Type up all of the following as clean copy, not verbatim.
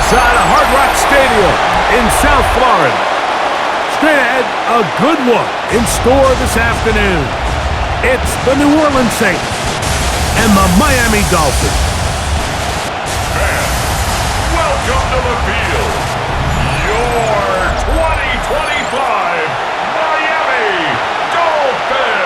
inside of Hard Rock Stadium in South Florida. Straight ahead, a good one in store this afternoon. It's the New Orleans Saints and the Miami Dolphins. Fans, welcome to the field. Your 2025 Miami Dolphins.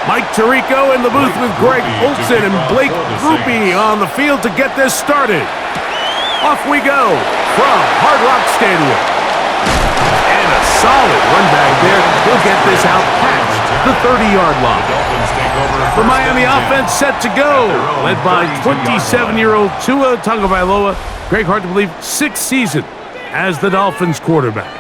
Mike Tirico in the booth with Greg Olsen and Blake Grupe on the field to get this started. Off we go from Hard Rock Stadium. And a solid run back there. He'll get this out past the 30-yard line. The Miami offense set to go, led by 27-year-old Tua Tagovailoa. Greg, hard to believe, sixth season as the Dolphins quarterback.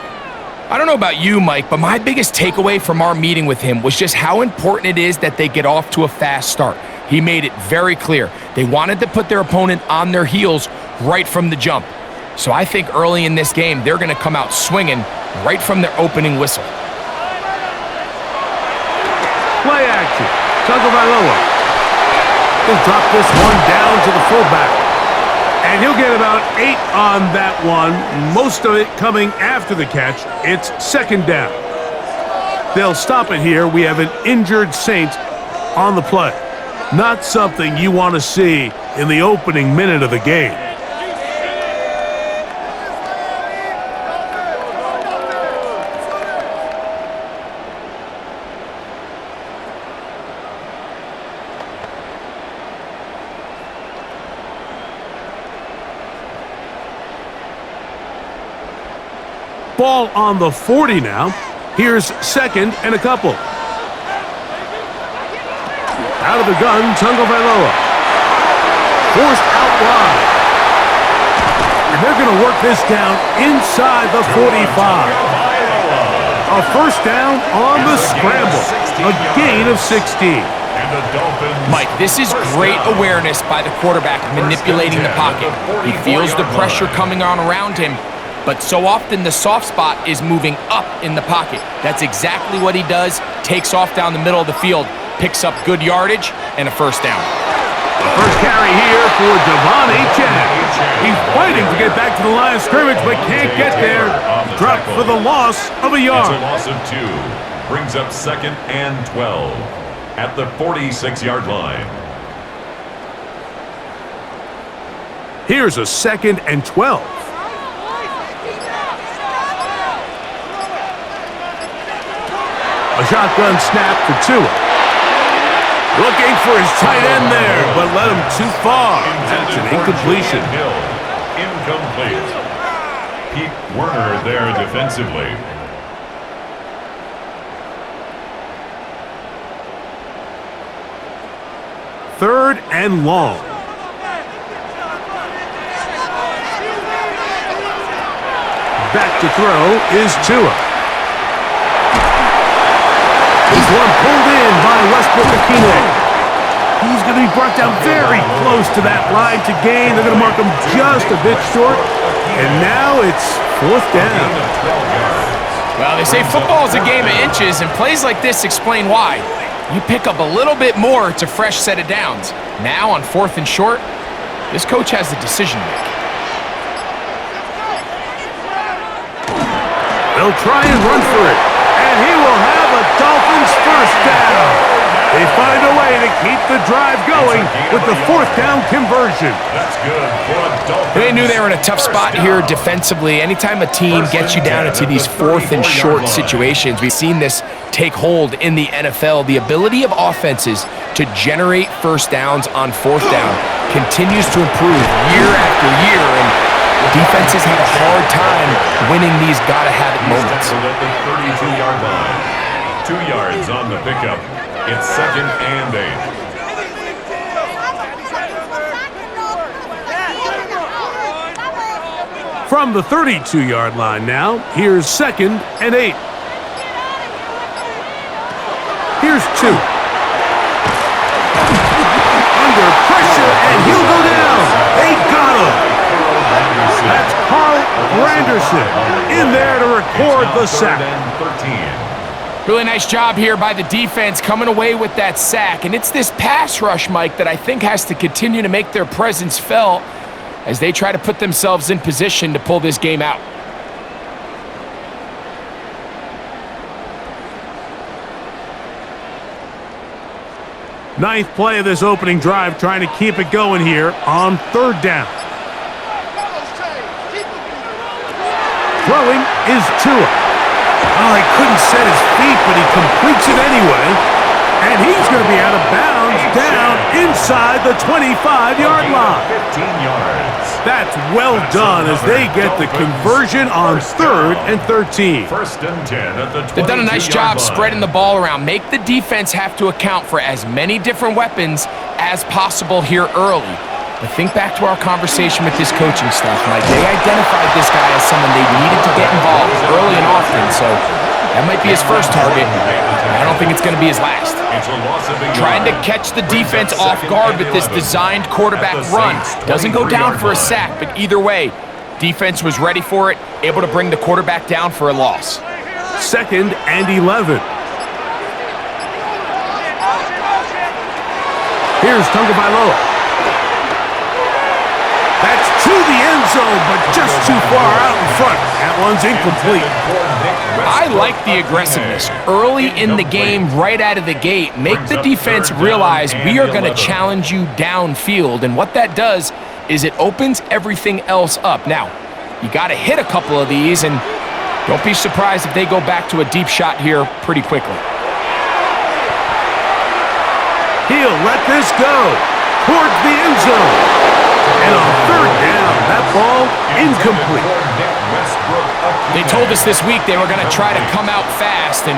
I don't know about you, Mike, but my biggest takeaway from our meeting with him was just how important it is that they get off to a fast start. He made it very clear. They wanted to put their opponent on their heels right from the jump. So I think early in this game, they're going to come out swinging right from their opening whistle. Play action. Tagovailoa. He'll drop this one down to the fullback. And he'll get about 8 on that one, most of it coming after the catch. It's second down. They'll stop it here. We have an injured Saint on the play. Not something you want to see in the opening minute of the game. Ball on the 40 now. Here's second and a couple. Out of the gun, Tagovailoa. Forced out wide. And they're going to work this down inside the 45. A first down on the scramble. A gain of 16. Mike, this is great awareness by the quarterback manipulating the pocket. He feels the pressure coming on around him. But so often the soft spot is moving up in the pocket. That's exactly what he does. Takes off down the middle of the field, picks up good yardage, and a first down. The first carry here for Devon Achane. He's fighting to get back to the line of scrimmage, but can't get there. Dropped for the loss of a yard. It's a loss of 2. Brings up second and 12 at the 46-yard line. Here's a second and 12. A shotgun snap for Tua. Looking for his tight end there, but led him too far. That's an incompletion. Incomplete. Pete Werner there defensively. Third and long. Back to throw is Tua. He's one pulled in by Westbrook-Ikhine. He's going to be brought down very close to that line to gain. They're going to mark him just a bit short. And now it's fourth down. Well, they say football is a game of inches, and plays like this explain why. You pick up a little bit more, it's a fresh set of downs. Now on fourth and short, this coach has the decision to make. They'll try and run for it. And he will have a Dolphins first down. They find a way to keep the drive going with the fourth down conversion. That's good for a Dolphins. They knew they were in a tough spot here defensively. Anytime a team gets you down into these fourth and short situations, we've seen this take hold in the NFL. The ability of offenses to generate first downs on fourth down continues to improve year after year, and defenses have a hard time winning these gotta-have-it moments. At the 32-yard line. 2 yards on the pickup. It's second and 8. From the 32-yard line now, here's second and 8. Here's 2. the sack. Really nice job here by the defense coming away with that sack. And it's this pass rush, Mike, that I think has to continue to make their presence felt as they try to put themselves in position to pull this game out. Ninth play of this opening drive, trying to keep it going here on third down. Throwing is Tua. Oh, he couldn't set his feet, but he completes it anyway. And he's going to be out of bounds down inside the 25-yard line. 15 yards. That's well done as they get the conversion on 3rd and 13. First and 10 at the 22-yard line. They've done a nice job spreading the ball around. Make the defense have to account for as many different weapons as possible here early. But think back to our conversation with this coaching staff, Mike. They identified this guy as someone they needed to get involved early and often, so that might be his first target. I don't think it's going to be his last. Trying to catch the defense off guard with this designed quarterback run. Doesn't go down for a sack, but either way, defense was ready for it, able to bring the quarterback down for a loss. 2nd and 11. Here's Tagovailoa. That's to the end zone, but just too far out in front. That one's incomplete. I like the aggressiveness. Early in the game, right out of the gate, make the defense realize we are going to challenge you downfield. And what that does is it opens everything else up. Now, you got to hit a couple of these, and don't be surprised if they go back to a deep shot here pretty quickly. He'll let this go towards the end zone. And on third down, that ball incomplete. They told us this week they were going to try to come out fast, and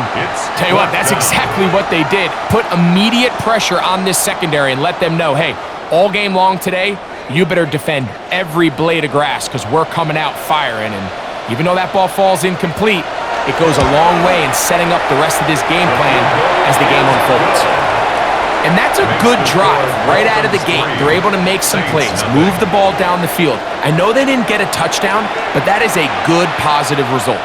tell you what, that's exactly what they did. Put immediate pressure on this secondary and let them know, hey, all game long today, you better defend every blade of grass because we're coming out firing. And even though that ball falls incomplete, it goes a long way in setting up the rest of this game plan as the game unfolds. And that's a good drive right out of the gate. They're able to make some plays, move the ball down the field. I know they didn't get a touchdown, but that is a good, positive result.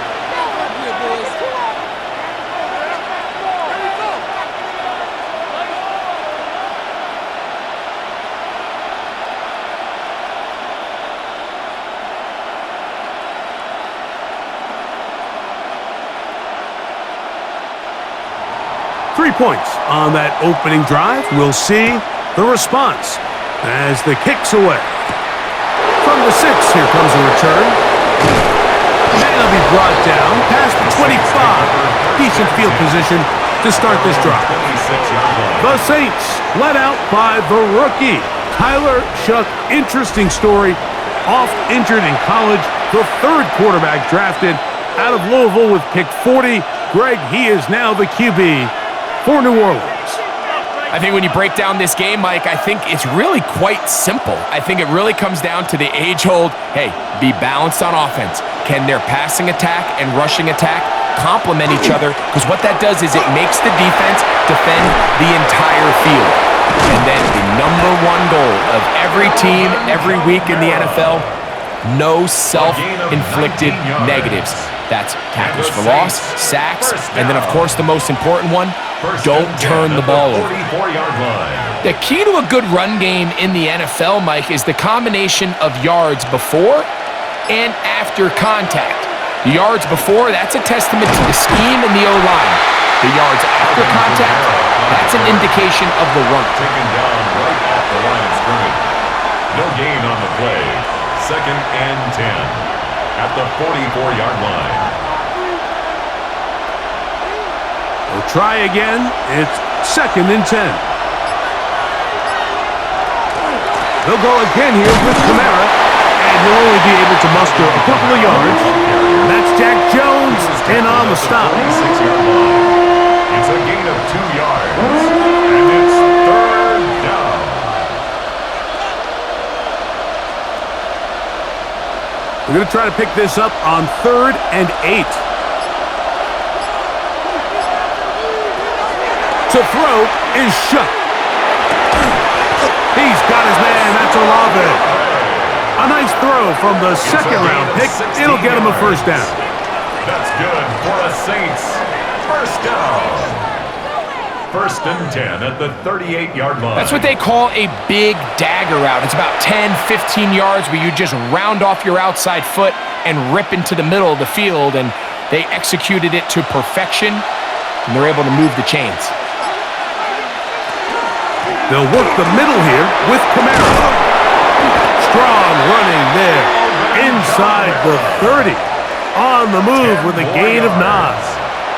Points on that opening drive. We'll see the response as the kick's away. From the 6, here comes a return. And it'll be brought down past the 25. Decent field position to start this drive. The Saints led out by the rookie, Tyler Shough. Interesting story. Oft injured in college, the 3rd quarterback drafted out of Louisville with pick 40. Greg, he is now the QB for New Orleans. I think when you break down this game, Mike, I think it's really quite simple. I think it really comes down to the age-old, hey, be balanced on offense. Can their passing attack and rushing attack complement each other? Because what that does is it makes the defense defend the entire field. And then the #1 goal of every team, every week in the NFL, no self-inflicted negatives. That's tackles for loss, sacks, and then, of course, the most important one, don't turn the ball over. The key to a good run game in the NFL, Mike, is the combination of yards before and after contact. The yards before, that's a testament to the scheme and the O-line. The yards after contact, that's an indication of the runner. Taken down right off the line of scrimmage. No gain on the play. 2nd and 10. At the 44-yard line. We'll try again. It's 2nd and 10. They'll go again here with Kamara, and he'll only be able to muster a couple of yards. And that's Jack Jones in on the stop. 26-yard line. It's a gain of 2 yards, and it's 3rd down. We're going to try to pick this up on 3rd and 8. To throw is Shough. He's got his man. That's Olave. A nice throw from the 2nd round pick. It'll get him a first down. That's good for a Saints first down. First and 10 at the 38-yard line. That's what they call a big dagger route. It's about 10, 15 yards where you just round off your outside foot and rip into the middle of the field, and they executed it to perfection, and they're able to move the chains. They'll work the middle here with Kamara. Strong running there inside the 30. On the move with a gain of 9.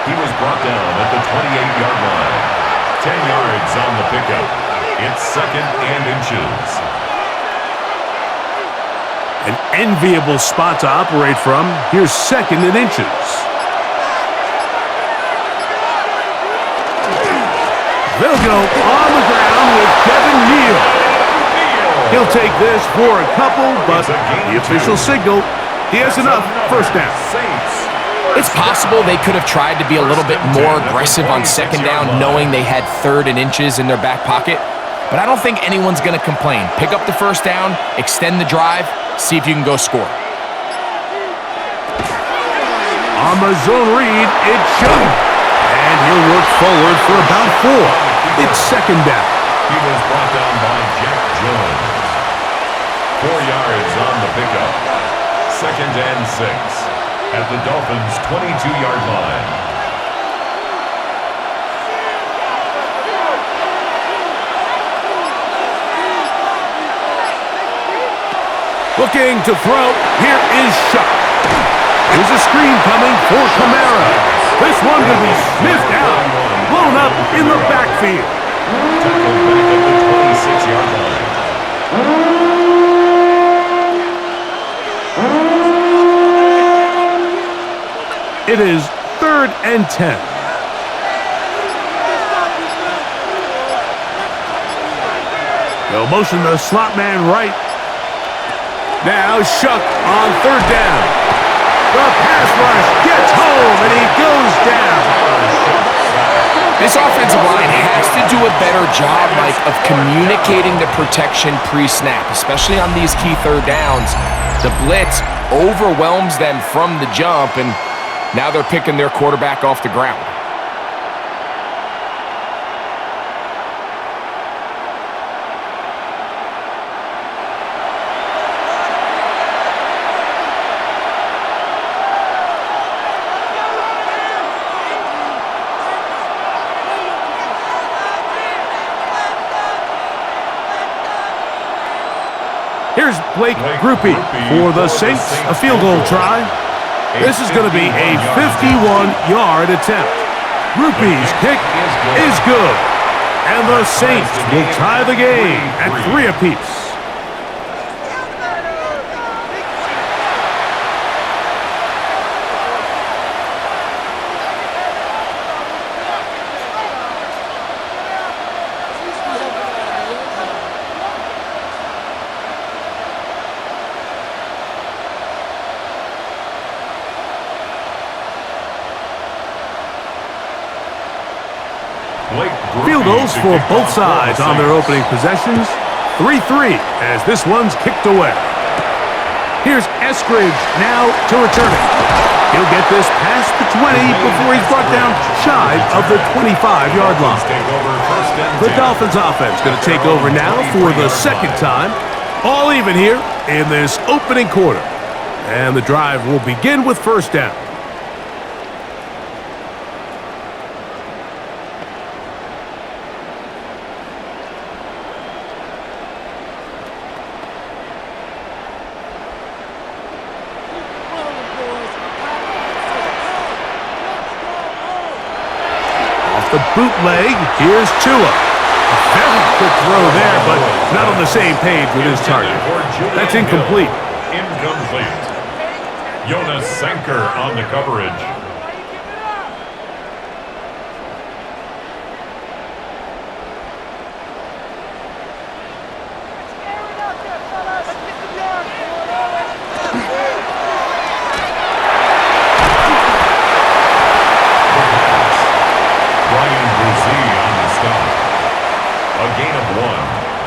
He was brought down at the 28-yard line. 10 yards on the pickup. It's second and inches. An enviable spot to operate from. Here's second and inches. They'll go on the ground with Kevin Neal. He'll take this for a couple, but the official signal, he has enough. First down. It's possible they could have tried to be a little bit more aggressive on second down, knowing they had third and inches in their back pocket. But I don't think anyone's going to complain. Pick up the first down, extend the drive, see if you can go score. On the zone read, it's Young. And he'll work forward for about 4. It's second down. He was brought down by Jack Jones. 4 yards on the pickup. Second and 6. At the Dolphins' 22-yard line. Looking to throw. Here is Shuck. There's a screen coming for Kamara. This one could be sniffed out. Blown up in the backfield. Tackled back at the 26-yard line. It is third and 10. They'll motion the slot man right. Now Shuck on third down. The pass rush gets home, and he goes down. This offensive line has to do a better job, Mike, of communicating the protection pre-snap, especially on these key third downs. The blitz overwhelms them from the jump, and now they're picking their quarterback off the ground. Here's Blake Grupe for the Saints, a field goal try. This is going to be a 51-yard attempt. Grupe's kick is good. And the Saints will tie the game at 3 apiece. Field goals for both sides on their opening possessions. 3-3 as this one's kicked away. Here's Eskridge now to return it. He'll get this past the 20 before he's brought down shy of the 25-yard line. The Dolphins offense going to take over now for the second time. All even here in this opening quarter. And the drive will begin with first down. The bootleg, here's Tua. A very quick throw there, but not on the same page with his target. That's incomplete. Incomplete. Jonas Sanker on the coverage.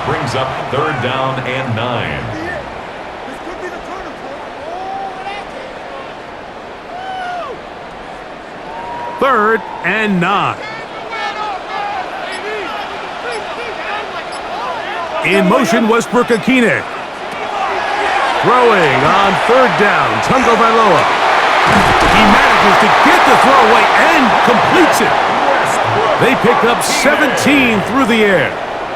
Brings up third down and 9. 3rd and 9. In motion, Westbrook-Akine. Throwing on 3rd down, Tungo Vailoa. He manages to get the throwaway and completes it. They pick up 17 through the air.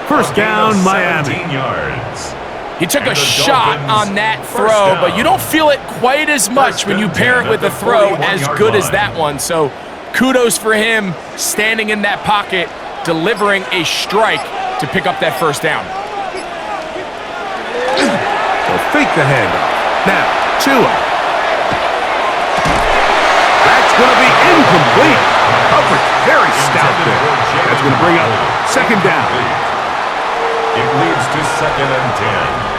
First down, Miami. 17 yards. He took a shot on that throw, but you don't feel it quite as much when you pair it with a throw as good as that one. So kudos for him standing in that pocket, delivering a strike to pick up that first down. Fake the handoff. Now, Tua. That's going to be incomplete. Coverage very stout there. That's going to bring up 2nd down. It leads to 2nd and 10.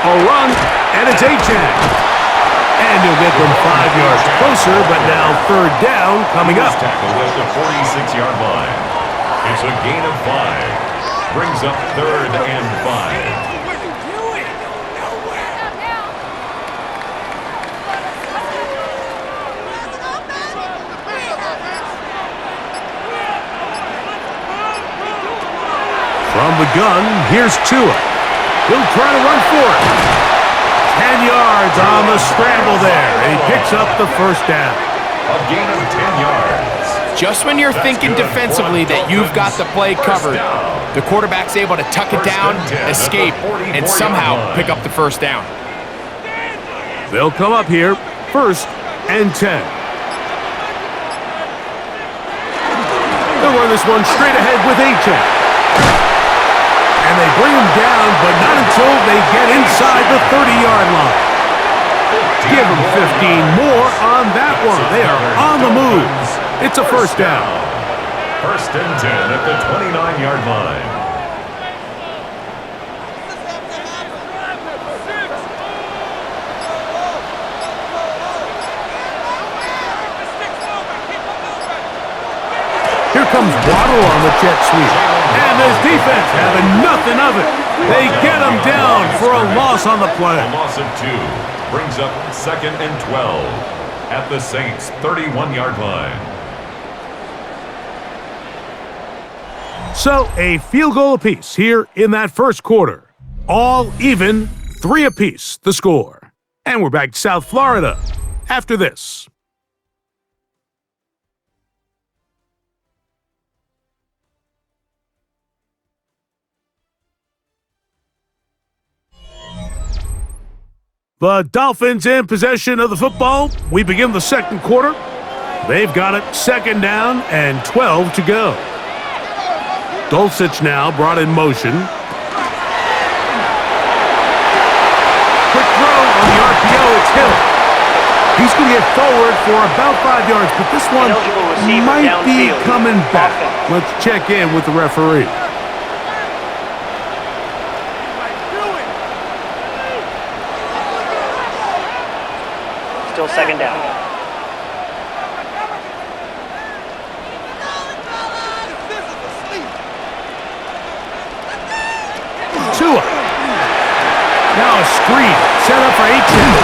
A run, and it's Achane. And he'll get them 5 yards closer, but now 3rd down coming up. Tackled at the 46-yard line. It's a gain of 5. Brings up 3rd and 5. From the gun, here's Tua. He'll try to run for it. 10 yards on the scramble there. And he picks up the first down. A gain of 10 yards. Just when you're thinking defensively that you've got the play covered, the quarterback's able to tuck it down, escape, and somehow pick up the first down. They'll come up here, 1st and 10. They'll run this one straight ahead with Achane. And they bring him down, but not until they get inside the 30-yard line. Give them 15 more on that one. They are on the move. It's a first down. 1st and 10 at the 29-yard line. Here comes Waddle on the jet sweep. And this defense having nothing of it. They get him down for a loss on the play. A loss of 2 brings up 2nd and 12 at the Saints' 31-yard line. So a field goal apiece here in that first quarter. All even, 3 apiece, the score. And we're back to South Florida after this. The Dolphins in possession of the football. We begin the second quarter. They've got it 2nd down and 12 to go. Dulcich now brought in motion. Quick throw on the RPO. It's Hill. He's going to get forward for about 5 yards, but this one might be coming back. Let's check in with the referee. Still 2nd down. Tua. Now a screen set up for Achane.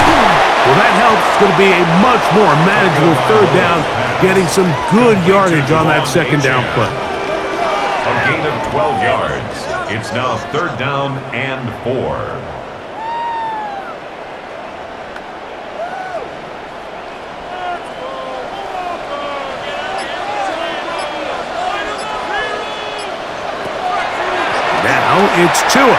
Well, that helps. It's going to be a much more manageable 3rd down, getting some good yardage on that 2nd down play. A gain of 12 yards. It's now 3rd down and 4. Now it's Tua.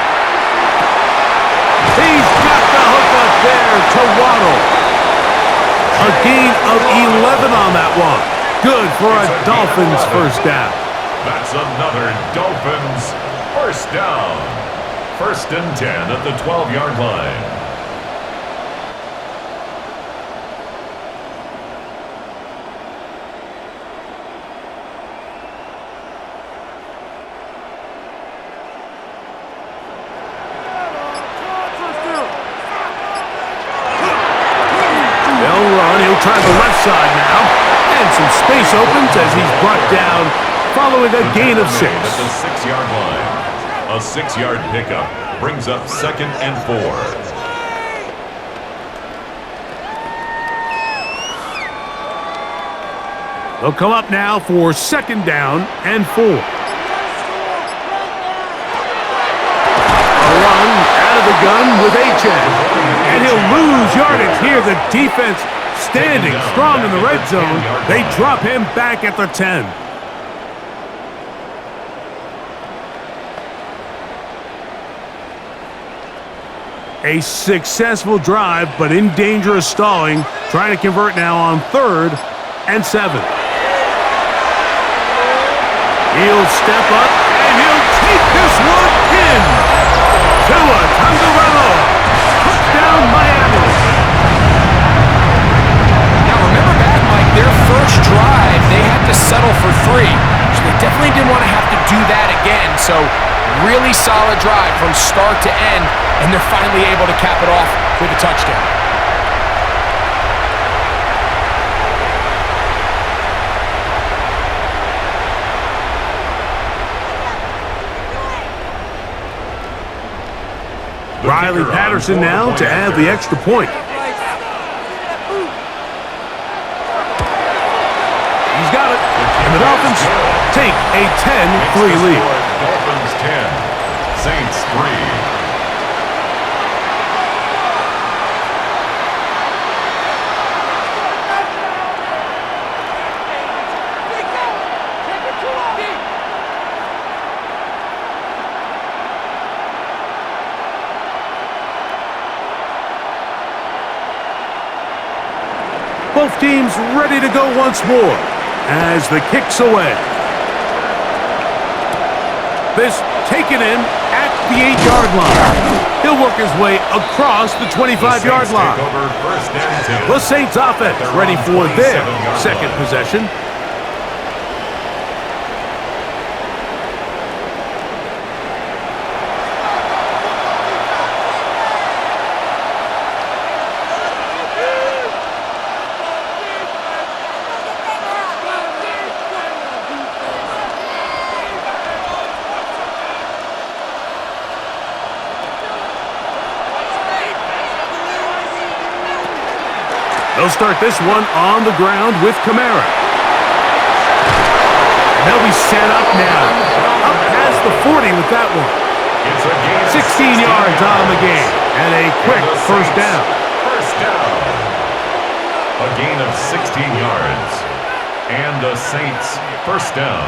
He's got the hook up there to Waddle. A gain of 11 on that one. Good for a Dolphins first down. That's another Dolphins first down. 1st and 10 at the 12-yard line. Try the left side now, And some space opens as he's brought down following a gain of 6. At the 6-yard line. A 6-yard pickup brings up 2nd and 4. They'll come up now for 2nd down and 4. A run out of the gun with Achane. And he'll lose yardage here. The defense standing strong in the red zone. They drop him back at the 10. A successful drive, but in danger of stalling. Trying to convert now on 3rd and 7. He'll step up, and he'll take this one in. Tua Tagovailoa. Touchdown, Miami. Now remember back, Mike, their first drive, they had to settle for 3. So they definitely didn't want to have to do that again. So really solid drive from start to end, and they're finally able to cap it off with a touchdown. Riley Patterson now to add the extra point. He's got it. And the Dolphins take a 10-3 lead. Dolphins 10, Saints 3. Both teams ready to go once more as the kick's away. This taken in at the 8-yard line. He'll work his way across the 25-yard line. The Saints offense ready for their second possession. They'll start this one on the ground with Kamara. They'll be set up now. Up past the 40 with that one. 16 yards on the game. And a quick first down. First down. A gain of 16 yards. And the Saints first down.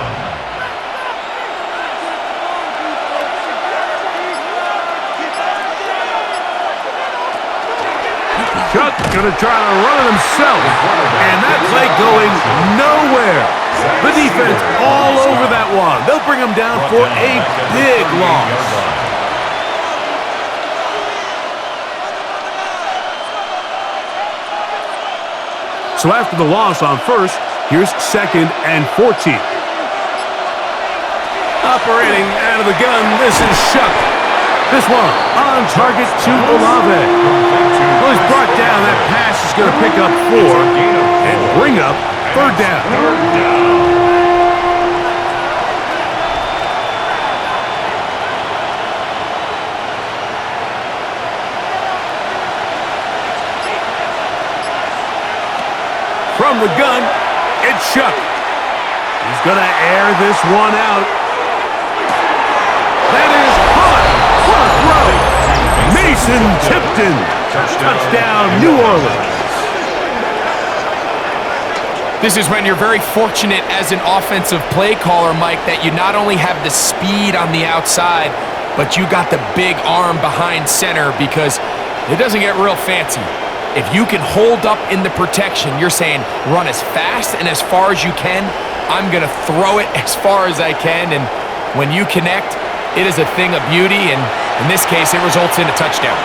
Chuck going to try to run it himself. And that play going nowhere. The defense all over that one. They'll bring him down for a big loss. So after the loss on first, here's 2nd and 14. Operating out of the gun, this is Shuck. This one on target to Olave. Well, he's brought down. That pass is going to pick up 4 and bring up 3rd down. From the gun, it's Shuck. He's going to air this one out. That is caught. What a throw. Mason Tipton. Touchdown, New Orleans. This is when you're very fortunate as an offensive play caller, Mike, that you not only have the speed on the outside, but you got the big arm behind center, because it doesn't get real fancy. If you can hold up in the protection, you're saying run as fast and as far as you can. I'm going to throw it as far as I can, and when you connect, it is a thing of beauty, and in this case, it results in a touchdown.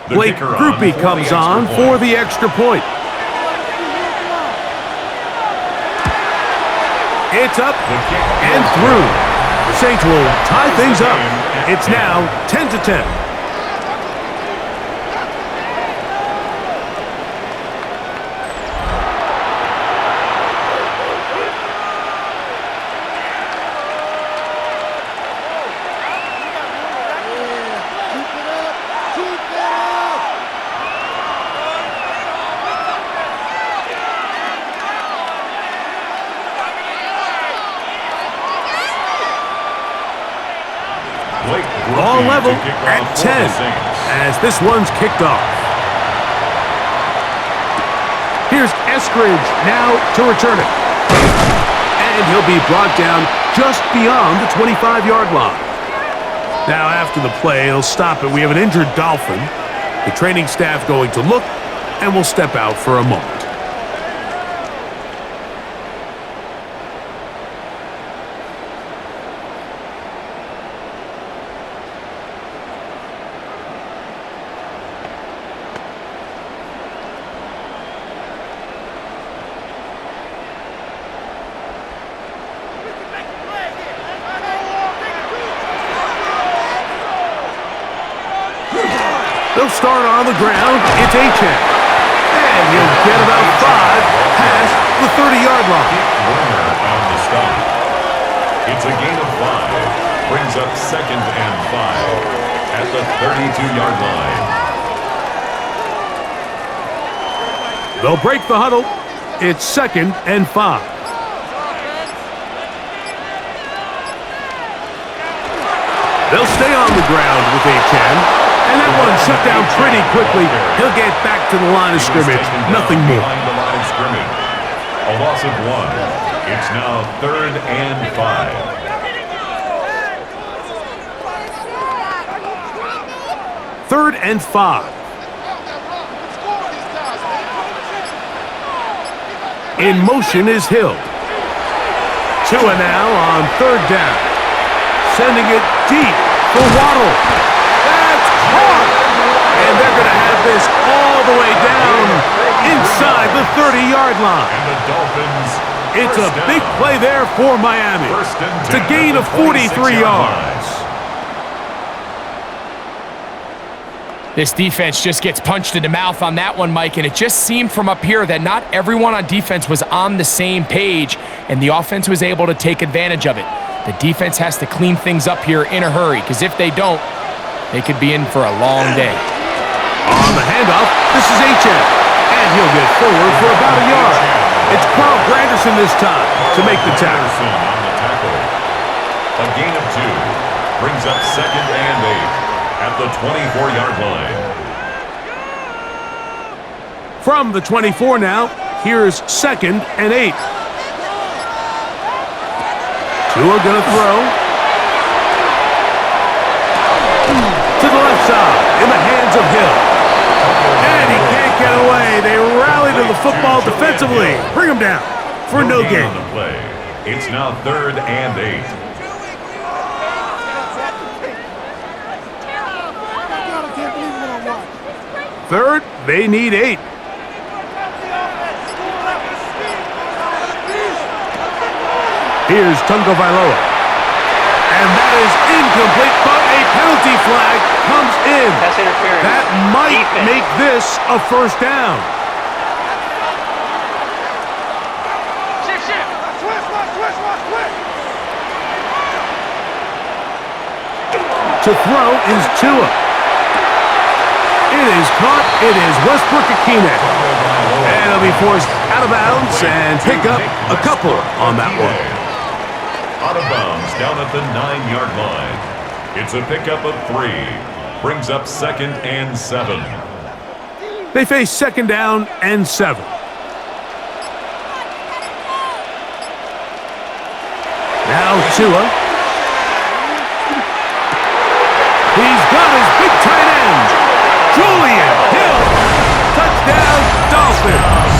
Blake Groupie comes on for the extra point. It's up and through. The Saints will tie things up. It's now 10-10. All level at 10 as this one's kicked off. Here's Eskridge now to return it. And he'll be brought down just beyond the 25-yard line. Now after the play, he'll stop it. We have an injured Dolphin. The training staff going to look and will step out for a moment. They'll start on the ground. It's Achane. And he'll get about 5 past the 30-yard line. Warner on the stop. It's a gain of 5. Brings up 2nd and 5 at the 32-yard line. They'll break the huddle. It's 2nd and 5. They'll stay on the ground with Achane. And that one shut down pretty quickly. He'll get back to the line of scrimmage. Nothing more. Behind the line of scrimmage. A loss of 1. It's now 3rd and 5. 3rd and 5. In motion is Hill. Tua now on 3rd down. Sending it deep for Waddle. And they're going to have this all the way down inside the 30-yard line. And the Dolphins. It's a big play there for Miami. It's a gain of 43 yards. This defense just gets punched in the mouth on that one, Mike, and it just seemed from up here that not everyone on defense was on the same page, and the offense was able to take advantage of it. The defense has to clean things up here in a hurry, because if they don't, they could be in for a long day. On the handoff, this is Achane. And he'll get forward for about a yard. It's Carl Granderson this time to make the tackle. On the tackle. A gain of 2. Brings up 2nd and 8 at the 24-yard line. From the 24 now, here's 2nd and 8. Tua gonna throw. To the left side, in the hands of Hill. And he can't get away. They rally to the football defensively. Bring him down for no gain. On the play. It's now 3rd and 8. Third, they need 8. Here's Tungo Vailoa. And that is incomplete, but a penalty flag comes in. That's interference. That might make this a first down. To throw is Tua. It is caught. It is Westbrook-Ikhine. And he'll be forced out of bounds and pick up a couple on that one. Out of bounds down at the 9-yard line. It's a pickup of 3. Brings up 2nd and 7. They face 2nd down and 7. Now Tua. He's got his big tight end. Julian Hill. Touchdown, Dolphins.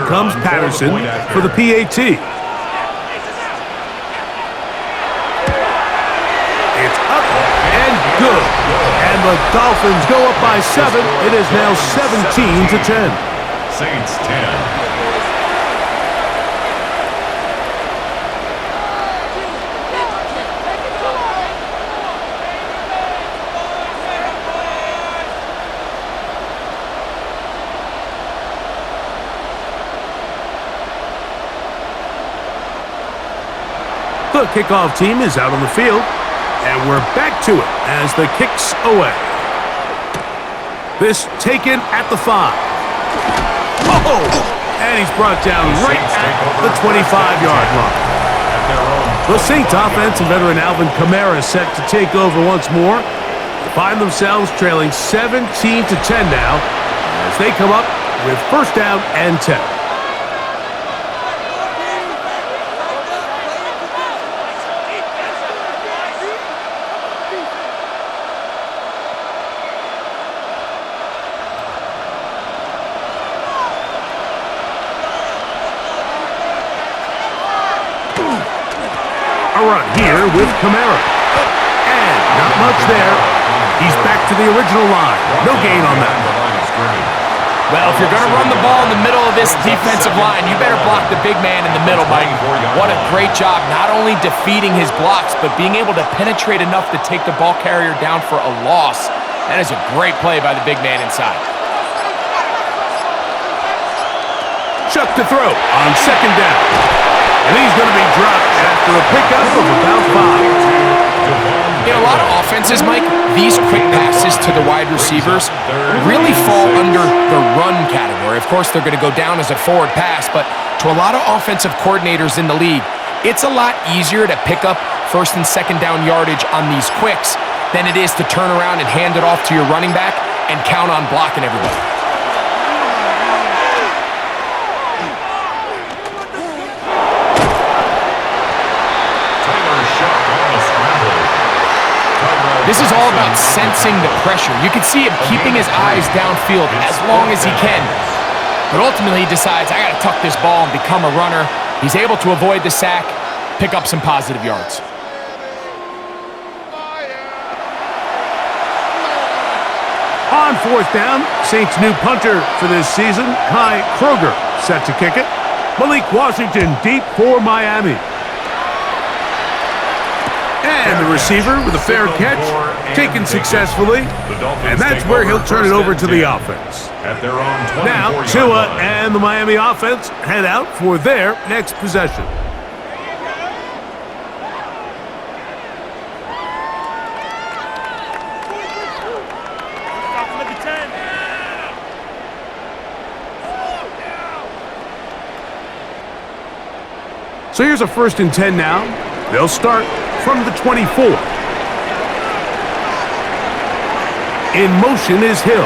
comes Patterson for the PAT. It's up and good. And the Dolphins go up by 7. It is now 17-10. Saints 10. The kickoff team is out on the field, and we're back to it as the kick's away. This taken at the 5. Oh! And he's brought down right at the 25-yard line. The Saints offense and veteran Alvin Kamara set to take over once more. They find themselves trailing 17-10 now as they come up with first down and 10. A run here with Kamara. And not much there. He's back to the original line. No gain on that. Well, if you're going to run the ball in the middle of this defensive line, you better block the big man in the middle, Mike. What a great job, not only defeating his blocks, but being able to penetrate enough to take the ball carrier down for a loss. That is a great play by the big man inside. Chuck to throw on second down. And he's going to be dropped after a pickup of about 5. In a lot of offenses, Mike, these quick passes to the wide receivers really fall under the run category. Of course, they're going to go down as a forward pass, but to a lot of offensive coordinators in the league, it's a lot easier to pick up first and second down yardage on these quicks than it is to turn around and hand it off to your running back and count on blocking everybody. This is all about sensing the pressure. You can see him keeping his eyes downfield as long as he can. But ultimately, he decides, I got to tuck this ball and become a runner. He's able to avoid the sack, pick up some positive yards. On fourth down, Saints' new punter for this season, Kai Kroger, set to kick it. Malik Washington deep for Miami. And the receiver with a fair catch, taken successfully, and that's where he'll turn it over to the offense. Now, Tua and the Miami offense head out for their next possession. So here's a 1st and 10 now. They'll start from the 24. In motion is Hill. A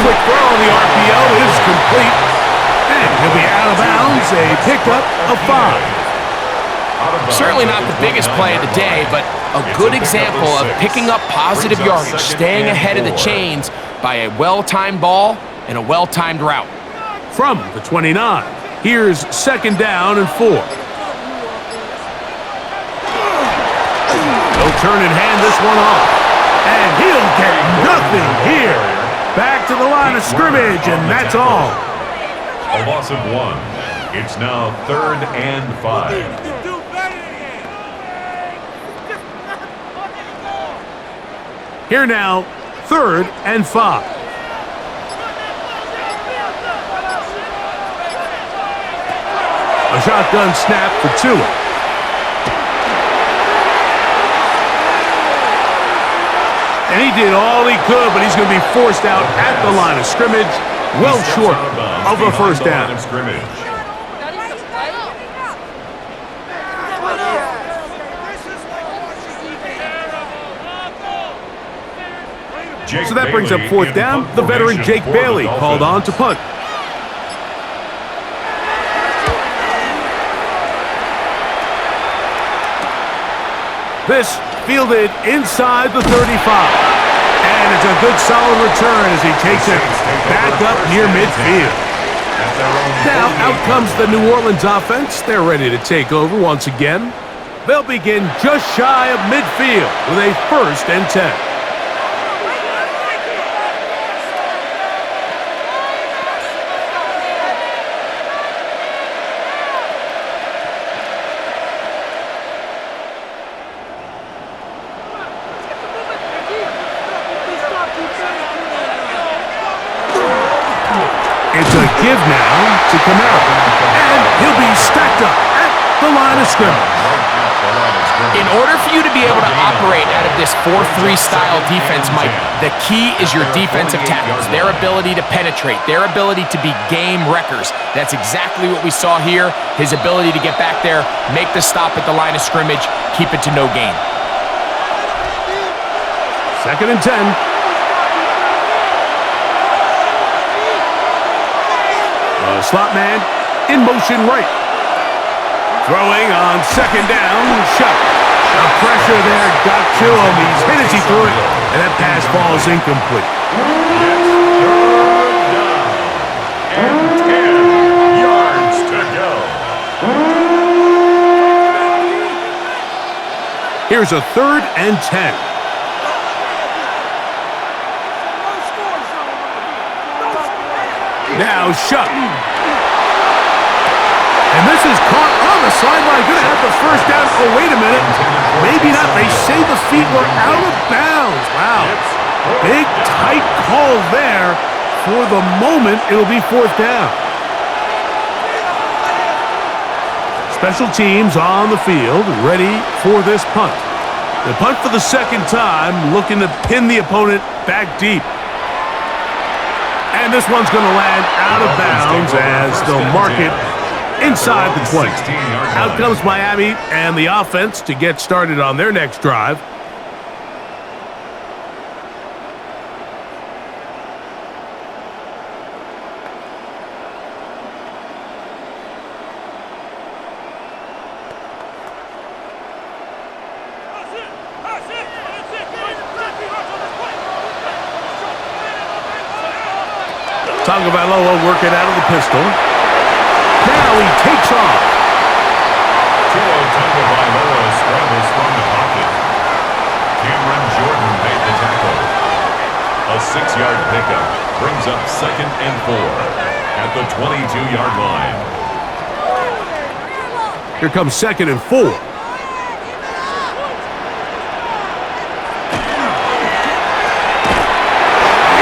quick throw on the RPO is complete. And he'll be out of bounds, a pickup of 5. Certainly not the biggest play of the day, but a good example of picking up positive yardage, staying ahead of the chains by a well-timed ball and a well-timed route. From the 29, here's second down and 4. He'll turn and hand this one off. And he'll get nothing here. Back to the line of scrimmage, and that's all. A loss of 1. It's now 3rd and 5. Here now, 3rd and 5. A shotgun snap for Tua. And he did all he could, but he's going to be forced out at the line of scrimmage, well short of a first down. So that brings up 4th down. The veteran Jake Bailey called on to punt. This fielded inside the 35. And it's a good solid return as he takes it back up near midfield. Now out comes the New Orleans offense. They're ready to take over once again. They'll begin just shy of midfield with a 1st and 10. It's a give now to Camaro, and he'll be stacked up at the line of scrimmage. In order for you to be able to operate out of this 4-3 style defense, Mike, the key is your defensive tackles, their ability to penetrate, their ability to be game wreckers. That's exactly what we saw here, his ability to get back there, make the stop at the line of scrimmage, keep it to no gain. 2nd and 10. Slot man in motion right. Throwing on 2nd down, shot. The pressure there got to him. He's hit as he threw it, and that pass falls incomplete. And 10 yards to go. Here's a 3rd and 10. Now shot. And this is caught on the sideline. Going to have the 1st down. Oh, wait a minute. Maybe not. They say the feet were out of bounds. Wow. Big, tight call there. For the moment, it'll be 4th down. Special teams on the field, ready for this punt. The punt for the 2nd time, looking to pin the opponent back deep. And this one's going to land out of bounds as they'll mark it inside the 20. Out comes Miami and the offense to get started on their next drive. Tagovailoa working out of the pistol. Now he takes off. Tagovailoa scrambles from the pocket. Cameron Jordan made the tackle. A 6-yard pickup brings up 2nd and 4 at the 22-yard line. Here comes 2nd and 4. The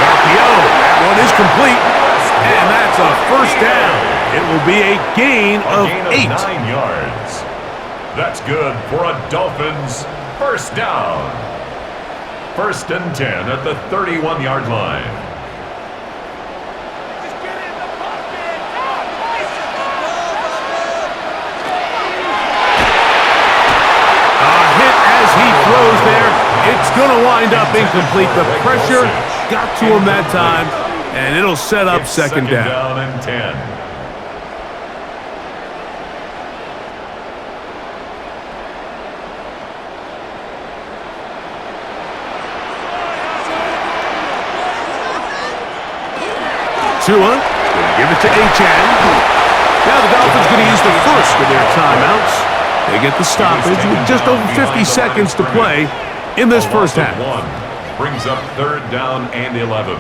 RPO. That one is complete. And that's a 1st down. It will be a gain of 8. 9 yards. That's good for a Dolphins 1st down. 1st and 10 at the 31-yard line. A hit as he throws there. It's going to wind up incomplete. The pressure got to him that time. And it'll set up 2nd down. 2nd down and 10. Tua going to give it to Achane. Now the Dolphins going to use the 1st of their timeouts. They get the stoppage with just over 50 seconds to play in this 1st half. Brings up 3rd down and 11.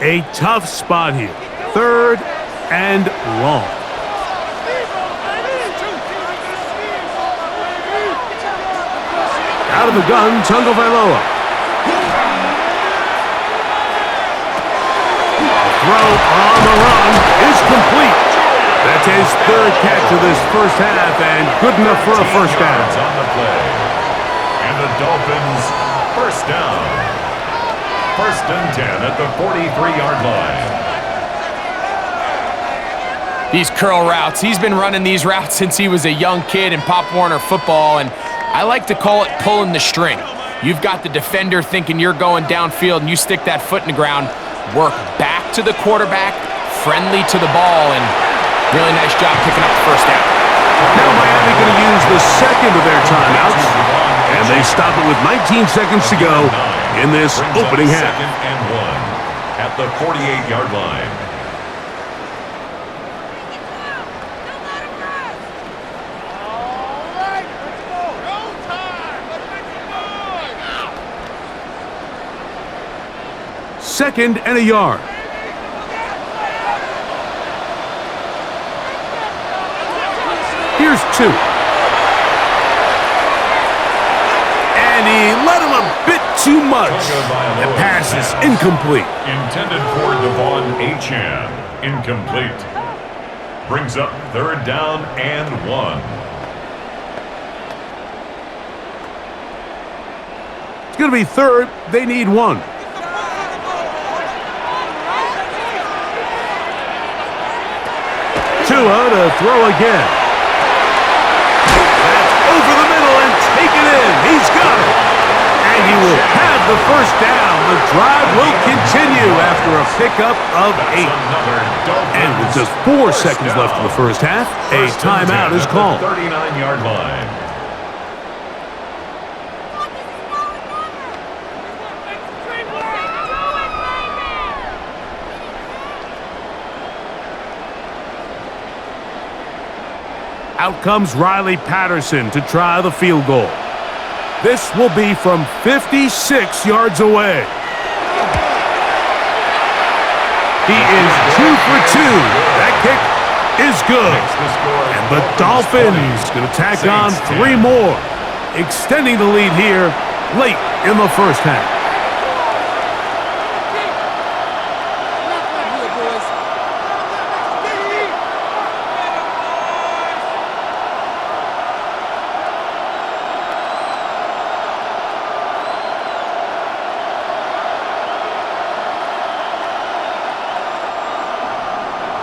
A tough spot here. 3rd and long. Out of the gun, Tagovailoa. Throw on the run is complete. That's his 3rd catch of this 1st half and good enough for a 1st down. On the play. And the Dolphins 1st down. 1st and 10 at the 43-yard line. These curl routes, he's been running these routes since he was a young kid in Pop Warner football, and I like to call it pulling the string. You've got the defender thinking you're going downfield, and you stick that foot in the ground, work back to the quarterback, friendly to the ball, and really nice job picking up the first down. Now Miami going to use the second of their timeouts, and they stop it with 19 seconds to go in this opening half. Second and 1 at the 48-yard line. Second and a yard. Here's 2. And he let him a bit too much. The pass is incomplete. Intended for Devon Achane. Incomplete. Brings up third down and 1. It's going to be third. They need 1. Tua to throw again. That's over the middle and taken in. He's got it. And he will have the first down. The drive will continue after a pickup of 8. And with just 4 seconds left in the first half, a timeout is called. 39-yard line. Out comes Riley Patterson to try the field goal. This will be from 56 yards away. He is 2 for 2. That kick is good. And the Dolphins going to tack on 3 more, extending the lead here late in the first half.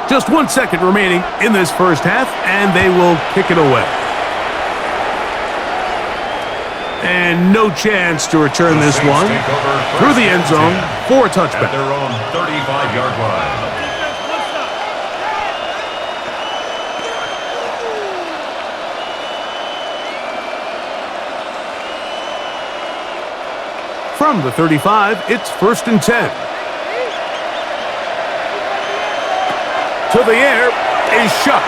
Just 1 second remaining in this first half, and they will kick it away. And no chance to return this one through the end zone for a touchback. At their own 35-yard line. From the 35, it's 1st and 10. To the air is Shuck.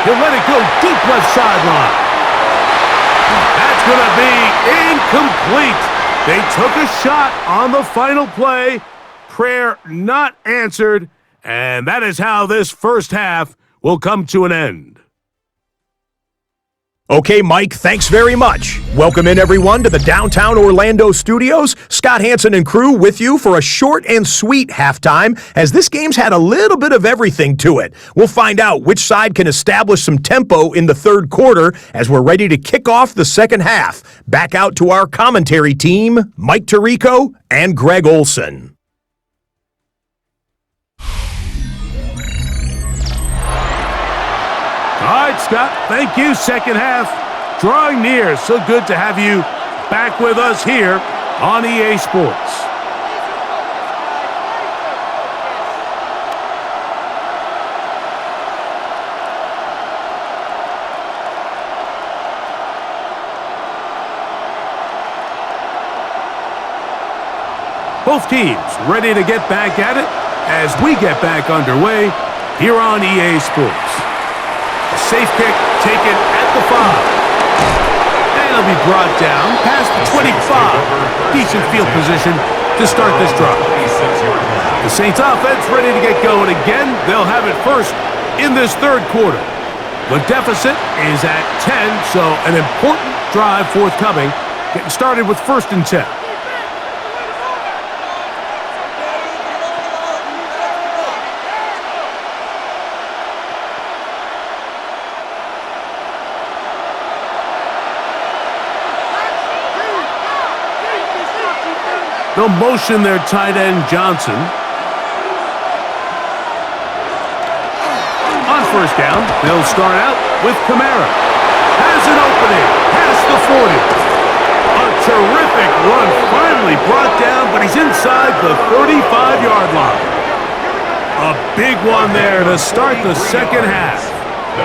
He'll let it go deep left sideline. That's going to be incomplete. They took a shot on the final play. Prayer not answered. And that is how this first half will come to an end. Okay, Mike, thanks very much. Welcome in, everyone, to the downtown Orlando studios. Scott Hansen and crew with you for a short and sweet halftime, as this game's had a little bit of everything to it. We'll find out which side can establish some tempo in the third quarter as we're ready to kick off the second half. Back out to our commentary team, Mike Tirico and Greg Olson. All right, Scott, thank you. Second half drawing near. So good to have you back with us here on EA Sports. Both teams ready to get back at it as we get back underway here on EA Sports. A safe kick taken at the 5. And it'll be brought down past the 25. Decent field position to start this drive. The Saints offense ready to get going again. They'll have it first in this third quarter. The deficit is at 10, so an important drive forthcoming. Getting started with 1st and 10. They'll motion their tight end, Johnson. On 1st down, they'll start out with Kamara. Has an opening past the 40. A terrific run finally Finally brought down, but he's inside the 35-yard line. A big one there to start the second half.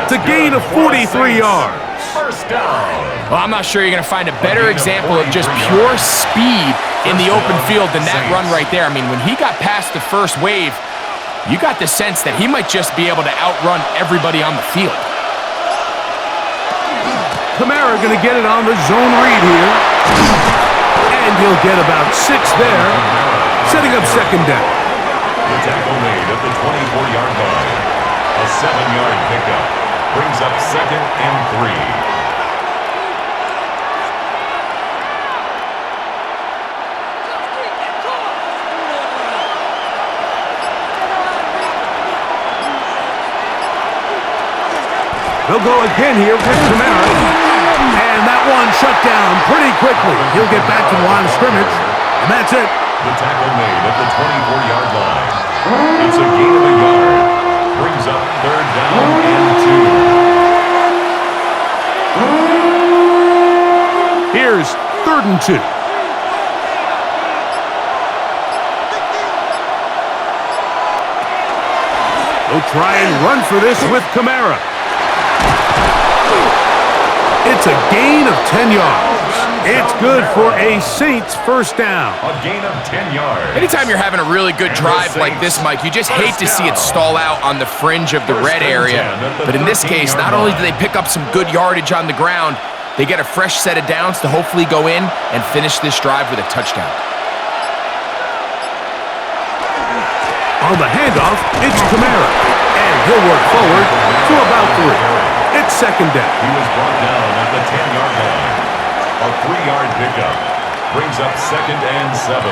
It's a gain of 43 yards. First down. Well, I'm not sure you're going to find a better example of just pure speed in the open field than that run right there. I mean, when he got past the first wave, you got the sense that he might just be able to outrun everybody on the field. Kamara going to get it on the zone read here. And he'll get about 6 there, setting up second down. The tackle made at the 24-yard line. A 7-yard pickup brings up second and 3. They'll go again here with Kamara. And that one shut down pretty quickly. He'll get back to the line of scrimmage. And that's it. The tackle made at the 24-yard line. It's a gain of a yard. Brings up third down and 2. Here's 3rd and 2. They'll try and run for this with Kamara. It's a gain of 10 yards. It's good for a Saints first down. A gain of 10 yards. Anytime you're having a really good drive like this, Mike, you just hate to see it stall out on the fringe of the red area. But in this case, not only do they pick up some good yardage on the ground, they get a fresh set of downs to hopefully go in and finish this drive with a touchdown. On the handoff, it's Kamara. And he'll work forward to about 3. It's second down. He was brought down at the 10-yard line. A 3-yard pickup brings up second and 7.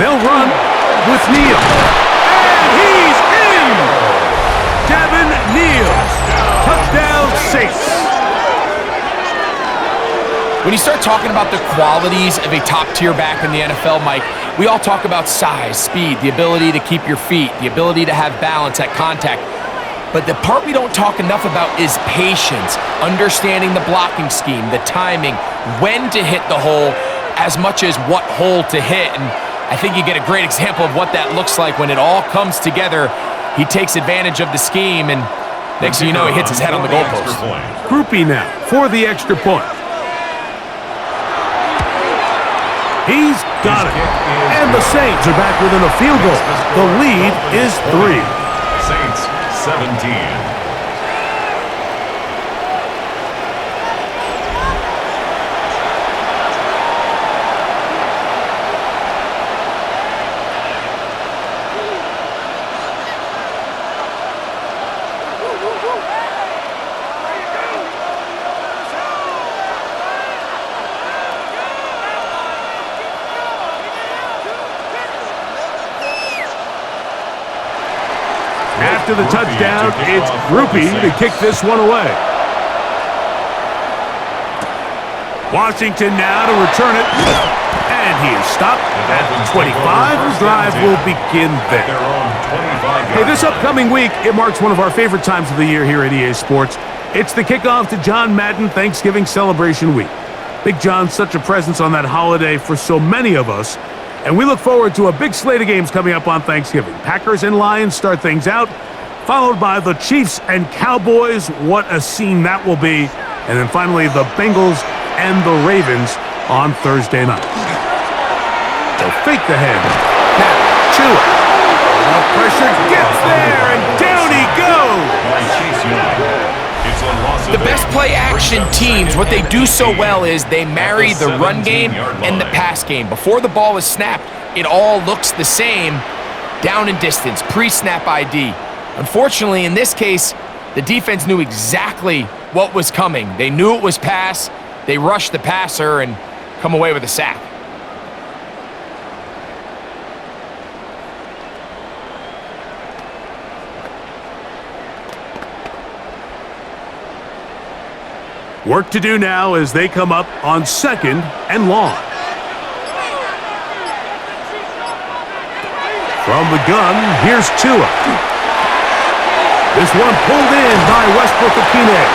They'll run with Neal. And he's in! Devin Neal. Touchdown, Saints. When you start talking about the qualities of a top-tier back in the NFL, Mike, we all talk about size, speed, the ability to keep your feet, the ability to have balance at contact. But the part we don't talk enough about is patience, understanding the blocking scheme, the timing, when to hit the hole, as much as what hole to hit. And I think you get a great example of what that looks like when it all comes together. He takes advantage of the scheme, and next thing you know, he hits his head on the goalpost. Groupie now for the extra point. He's got it. And the Saints are back within a field goal. The lead is 3. Saints 17. After the touchdown, it's Groupie to kick this one away. Washington now to return it. And he is stopped at the 25. The drive will begin there. Hey, this upcoming week, it marks one of our favorite times of the year here at EA Sports. It's the kickoff to John Madden Thanksgiving Celebration Week. Big John's such a presence on that holiday for so many of us. And we look forward to a big slate of games coming up on Thanksgiving. Packers and Lions start things out, followed by the Chiefs and Cowboys. What a scene that will be. And then finally, the Bengals and the Ravens on Thursday night. They'll fake the hand. Now, Chua. The pressure gets there, and down he goes. The best play action teams, what they do so well is they marry the run game and the pass game. Before the ball is snapped, it all looks the same. Down and distance, pre-snap ID. Unfortunately, in this case, the defense knew exactly what was coming. They knew it was pass. They rushed the passer and come away with a sack. Work to do now as they come up on 2nd and long. From the gun, here's Tua. This one pulled in by Westbrook-Akine.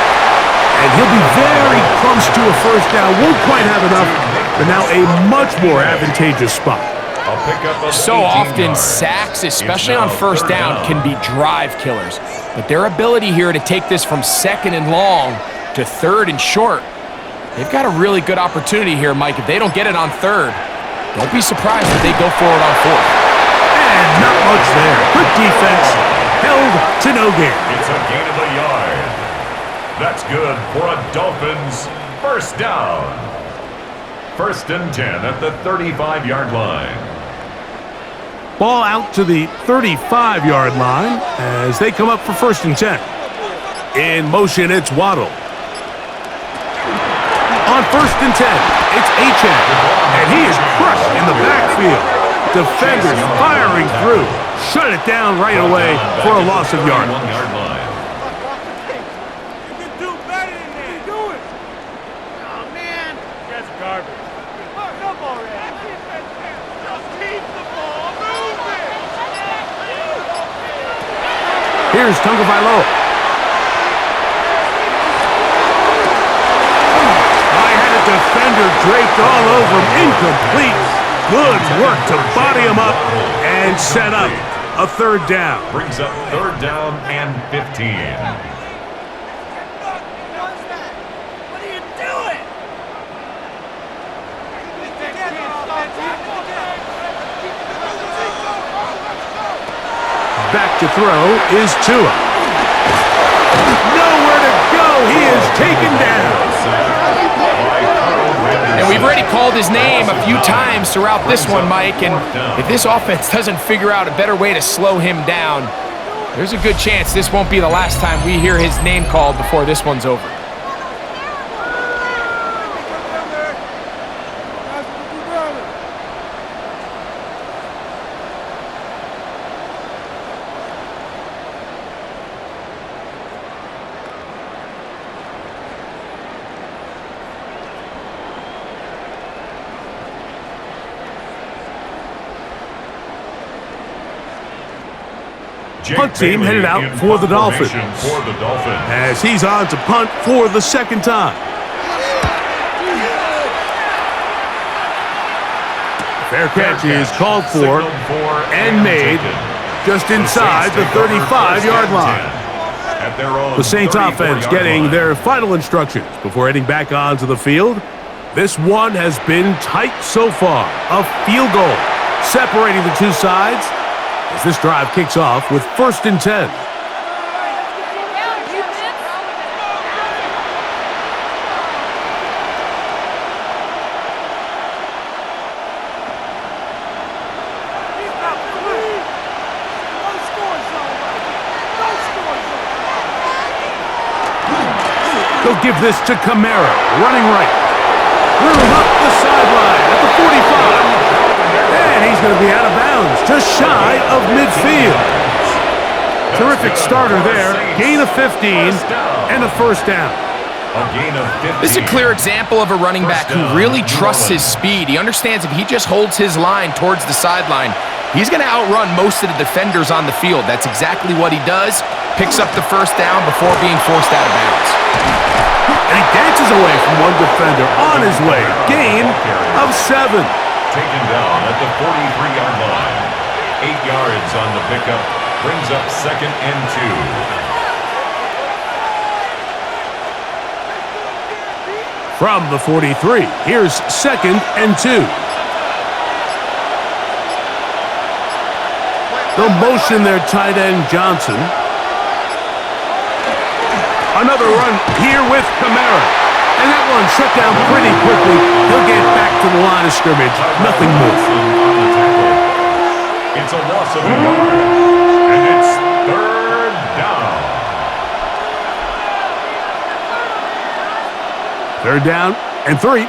And he'll be very close to a first down. Won't quite have enough, but now a much more advantageous spot. So often, sacks, especially on first down, can be drive killers. But their ability here to take this from second and long to third and short, they've got a really good opportunity here, Mike. If they don't get it on third, don't be surprised if they go forward on fourth. And not much there. Quick defense, held to no gain. It's a gain of a yard. That's good for a Dolphins first down. 1st and 10 at the 35-yard line. Ball out to the 35-yard line as they come up for 1st and 10. In motion, it's Waddle. On 1st and 10, it's Achane, and he is crushed in the backfield. Defenders firing through. Shut it down right away for a loss of yardage. Here's Tagovailoa. I had a defender draped all over him. Incomplete. Good work to body him up and set up a 3rd down. Brings up 3rd down and 15. Back to throw is Tua. Nowhere to go. He is taken down. And we've already called his name a few times throughout this one, Mike. And if this offense doesn't figure out a better way to slow him down, there's a good chance this won't be the last time we hear his name called before this one's over. Punt team headed out for the Dolphins. As he's on to punt for the 2nd time. Fair catch is called for and made just inside the 35-yard line. The Saints offense getting their final instructions before heading back onto the field. This one has been tight so far. A field goal separating the two sides as this drive kicks off with 1st and 10. They'll give this to Kamara, running right. Through up the sideline at the 45. And he's going to be out of bounds, just shy of midfield. Terrific starter there. Gain of 15 and a 1st down. This is a clear example of a running back who really trusts his speed. He understands if he just holds his line towards the sideline, he's going to outrun most of the defenders on the field. That's exactly what he does. Picks up the 1st down before being forced out of bounds. And he dances away from one defender on his way. Gain of 7. Taken down at the 43-yard line. 8 yards on the pickup. Brings up 2nd and 2. From the 43, here's 2nd and 2. They'll motion their tight end Johnson. Another run here with Kamara. And that one shut down pretty quickly. He'll get back to the line of scrimmage. Nothing more. It's a loss of a yard. And it's 3rd down. 3rd down and 3.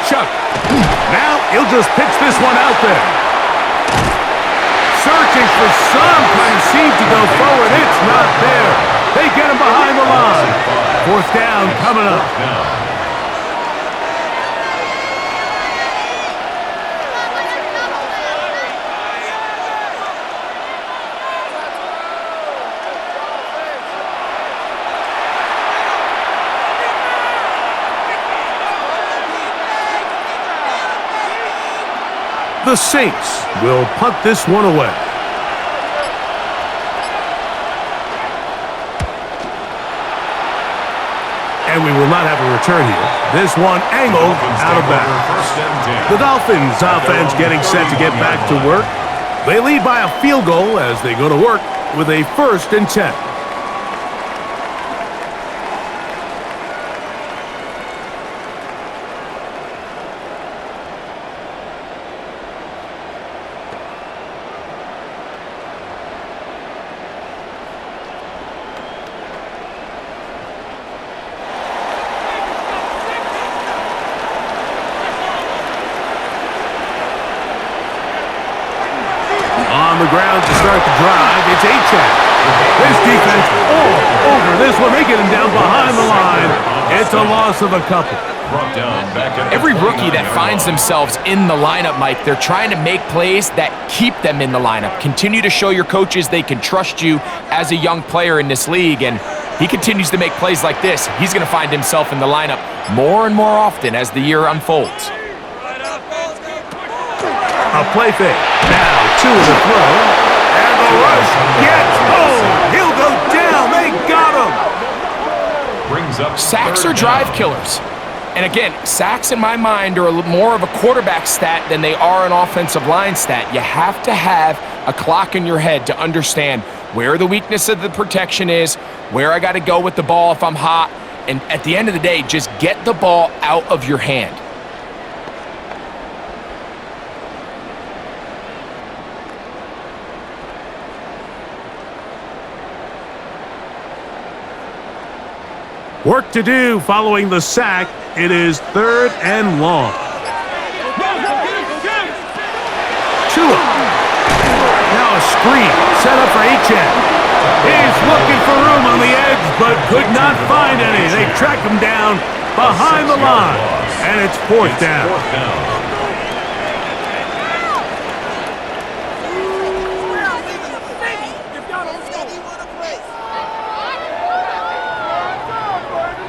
Chuck. Now he'll just pitch this one out there. Searching for some kind of seam to go forward. It's not there. They get him behind the line. 4th down coming up. The Saints will punt this one away. And we will not have a return here. This one angled out of bounds. The Dolphins offense getting set to get back to work. They lead by a field goal as they go to work with a 1st and 10. On the ground to start the drive, it's Achane. This defense all over this one. They get him down behind the line. It's a loss of a couple. Every rookie that finds themselves in the lineup, Mike, they're trying to make plays that keep them in the lineup. Continue to show your coaches they can trust you as a young player in this league, and he continues to make plays like this. He's going to find himself in the lineup more and more often as the year unfolds. A play fake. Now, 2 in the throw. And the rush gets home. He'll go down. They got him. Sacks are drive killers. And again, sacks in my mind are more of a quarterback stat than they are an offensive line stat. You have to have a clock in your head to understand where the weakness of the protection is, where I got to go with the ball if I'm hot, and at the end of the day, just get the ball out of your hand. Work to do following the sack. It is 3rd and long. Tua. Now a screen set up for Achane. He's looking for room on the edge, but could not find any. They track him down behind the line, and it's 4th down.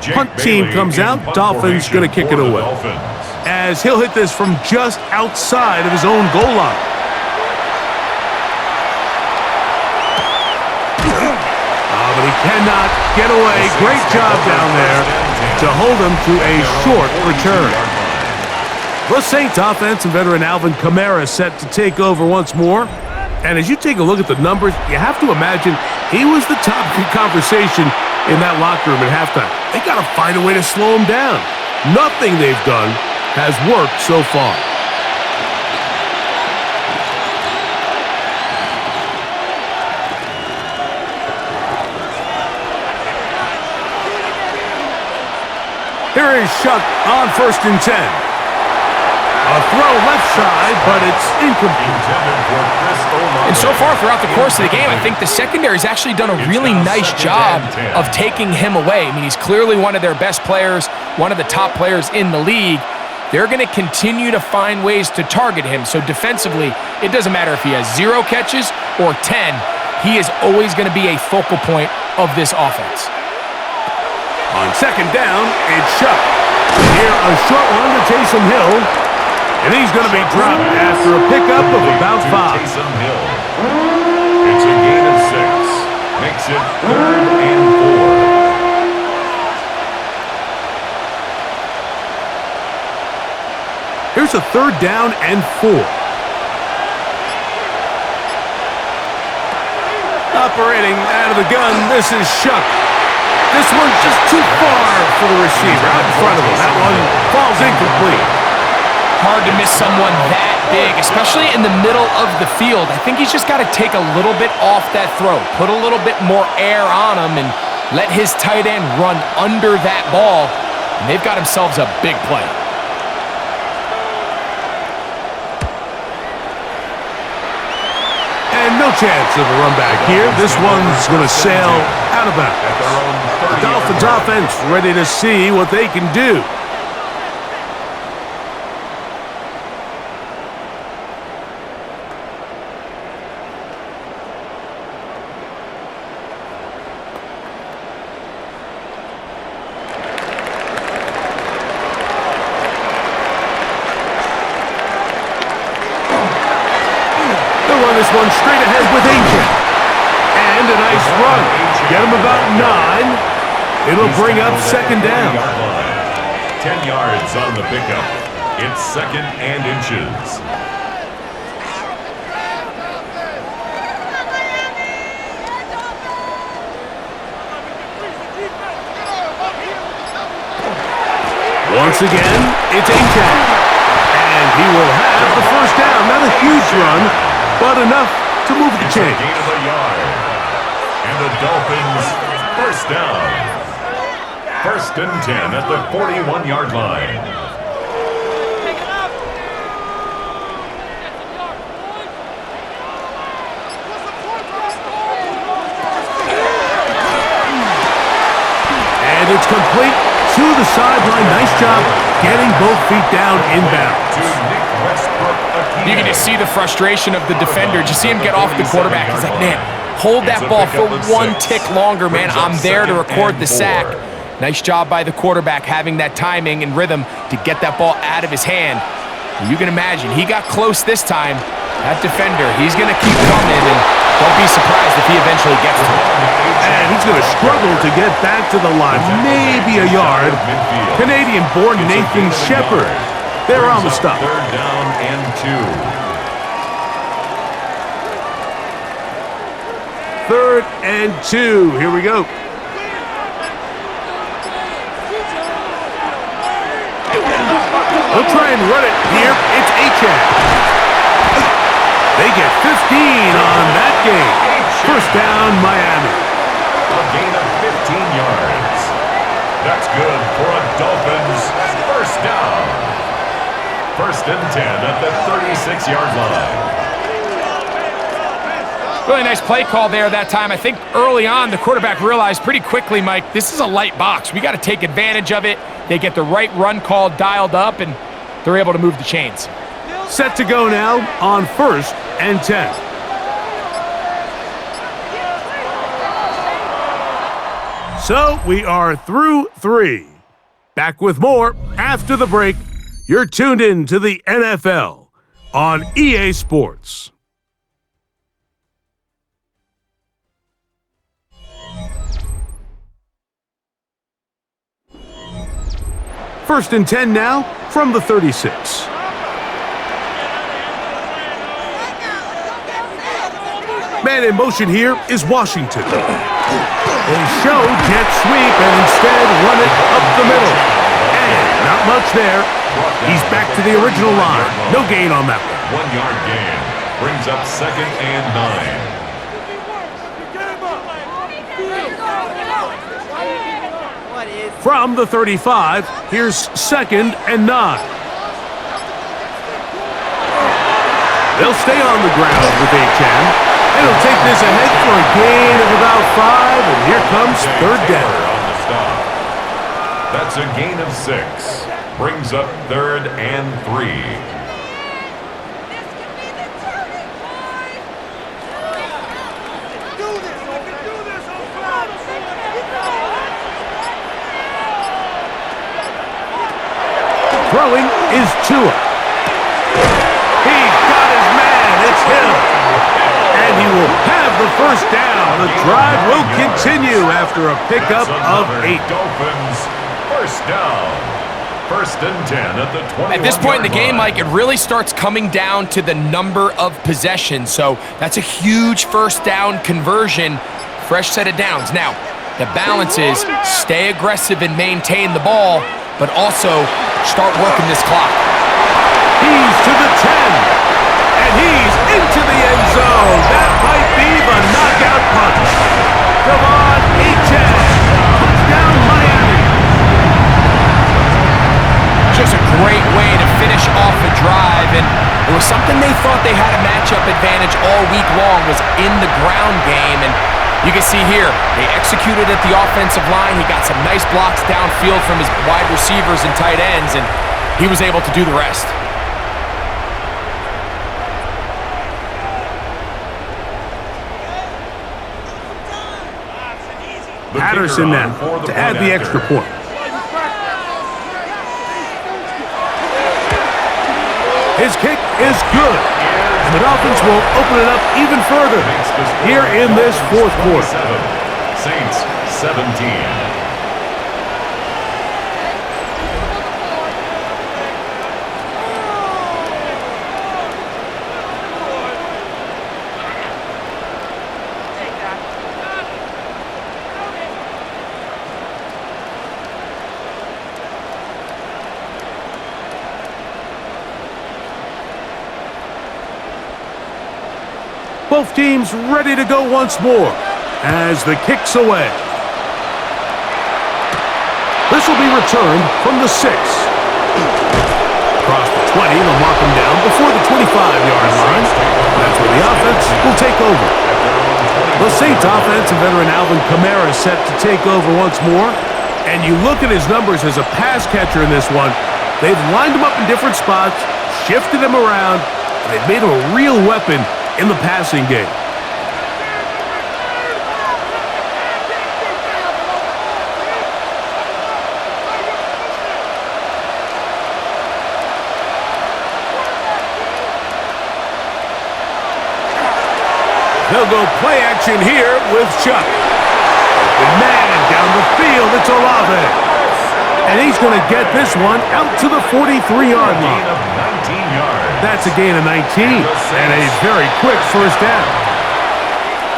Punt team comes out. Dolphins going to kick it away. As he'll hit this from just outside of his own goal line. But he cannot get away. Great job down there to hold him to a short return. The Saints offense and veteran Alvin Kamara set to take over once more. And as you take a look at the numbers, you have to imagine he was the topic of conversation in that locker room at halftime. They got to find a way to slow him down. Nothing they've done has worked so far. Here is Shuck on 1st and 10. A throw left side, but it's incomplete. And so far throughout the course of the game, I think the secondary's actually done a really nice job of taking him away. I mean, he's clearly one of their best players, one of the top players in the league. They're going to continue to find ways to target him. So defensively, it doesn't matter if he has 0 catches or 10. He is always going to be a focal point of this offense. On 2nd down, it's Shuck. Here, a short one to Taysom Hill. And he's going to be dropped after a pickup of about 5. It's a gain of 6. Makes it 3rd and 4. Here's a 3rd down and 4. Operating out of the gun, this is Shuck. This one's just too far for the receiver, out in front of him. That one falls incomplete. Hard to miss someone that big, especially in the middle of the field. I think he's just got to take a little bit off that throw, put a little bit more air on him, and let his tight end run under that ball. And they've got themselves a big play. And no chance of a run back here. This one's going to sail out of bounds. The Dolphins offense ready to see what they can do. Get him about 9. It'll bring up second down. 10 yards on the pickup. It's second and inches. Once again, it's Achane. And he will have the first down. Not a huge run, but enough to move the chains. Gain of a yard. And the Dolphins, first down. First and 10 at the 41-yard line. And it's complete to the sideline. Nice job getting both feet down inbounds. You can just see the frustration of the defender. Just see him get off the quarterback. He's like, man, hold that ball for one tick longer, man. I'm there to record the sack. Nice job by the quarterback having that timing and rhythm to get that ball out of his hand. You can imagine, he got close this time. That defender, he's going to keep coming, and don't be surprised if he eventually gets to it. And he's going to struggle to get back to the line, maybe a yard. Canadian-born Nathan Shepard. They're on the stop. Third down and 2. Third and 2. Here we go. They'll try and run it here. It's Achane. They get 15 on that game. First down, Miami. A gain of 15 yards. That's good for a Dolphins first down. First and 10 at the 36-yard line. Really nice play call there that time. I think early on the quarterback realized pretty quickly, Mike, this is a light box. We got to take advantage of it. They get the right run call dialed up, and they're able to move the chains. Set to go now on first and 10. So we are through 3. Back with more after the break. You're tuned in to the NFL on EA Sports. First and 10 now from the 36. Man in motion here is Washington. They show jet sweep and instead run it up the middle. And not much there. He's back to the original line. No gain on that one. 1 yard gain. Brings up second and 9. From the 35, here's second and 9. They'll stay on the ground with Achane. And he'll take this ahead for a gain of about 5, and here comes third down. On the stop. That's a gain of 6. Brings up third and 3. Throwing is Tua. He's got his man. It's him. And he will have the first down. The drive will continue after a pickup of 8. Dolphins first down. First and 10 at the 21. At this point in the game, Mike, it really starts coming down to the number of possessions. So that's a huge first down conversion. Fresh set of downs. Now, the balance is stay aggressive and maintain the ball, but also start working this clock. He's to the 10, and he's into the end zone. That might be the knockout punch. Come on, Achane. Touchdown, Miami. Just a great way to finish off a drive, and it was something they thought they had a matchup advantage all week long, was in the ground game, and you can see here, they executed at the offensive line. He got some nice blocks downfield from his wide receivers and tight ends, and he was able to do the rest. Patterson now to add the extra point. His kick is good. And the Dolphins will open it up even further here in this fourth quarter. Saints 17. Both teams ready to go once more as the kick's away. This will be returned from the 6. Across the 20, they'll mark him down before the 25-yard line. That's where the offense will take over. The Saints offense and veteran Alvin Kamara is set to take over once more. And you look at his numbers as a pass catcher in this one. They've lined him up in different spots, shifted him around, and they've made him a real weapon in the passing game. They'll go play action here with Chuck. And man, down the field, it's Olave. And he's going to get this one out to the 43-yard line. That's a gain of 19 and a very quick first down.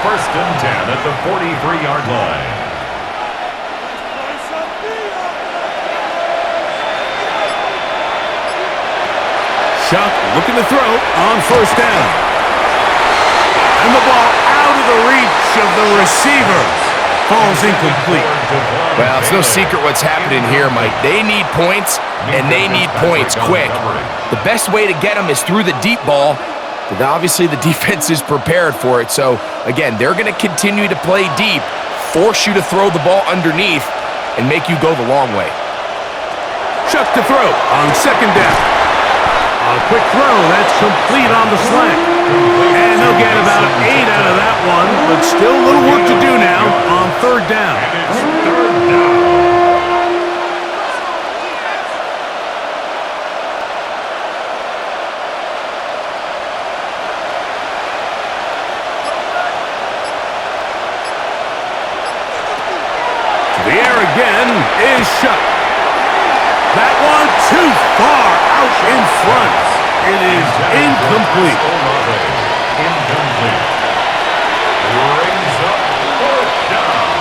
First and 10 at the 43-yard line. Chuck looking to throw on first down. And the ball out of the reach of the receiver. Falls incomplete. Well, it's no secret what's happening here, Mike. They need points, and they need points quick. The best way to get them is through the deep ball, but obviously the defense is prepared for it. So, again, they're going to continue to play deep, force you to throw the ball underneath, and make you go the long way. Chuck to throw on second down. A quick throw, that's complete on the slant. And he'll get about 8 out of that one, but still a little work to do now on third down. And it's third down. The air again is Chuck. That one too far out in front. It is incomplete. Incomplete. Brings up fourth down.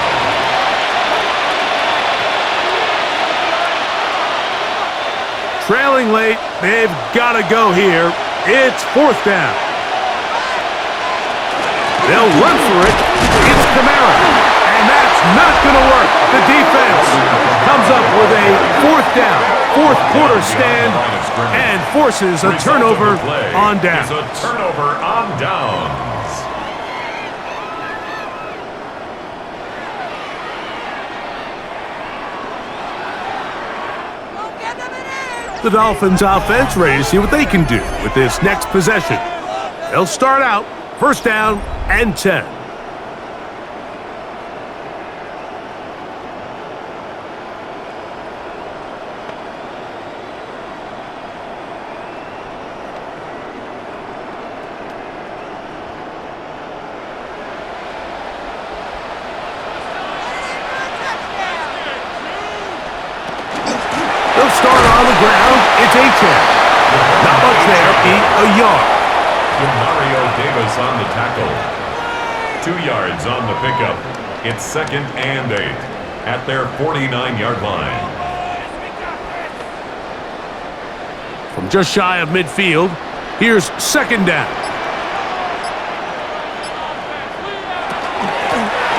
Trailing late, they've got to go here. It's fourth down. They'll run for it. It's Kamara. And that's not going to work. The defense comes up with a fourth down, fourth quarter stand, and forces a turnover on downs. A turnover on downs. The Dolphins offense ready to see what they can do with this next possession. They'll start out first down and 10. It's H.M. Not much there, a yard. Mario Davis on the tackle. 2 yards on the pickup. It's second and 8 at their 49-yard line. From just shy of midfield, here's second down.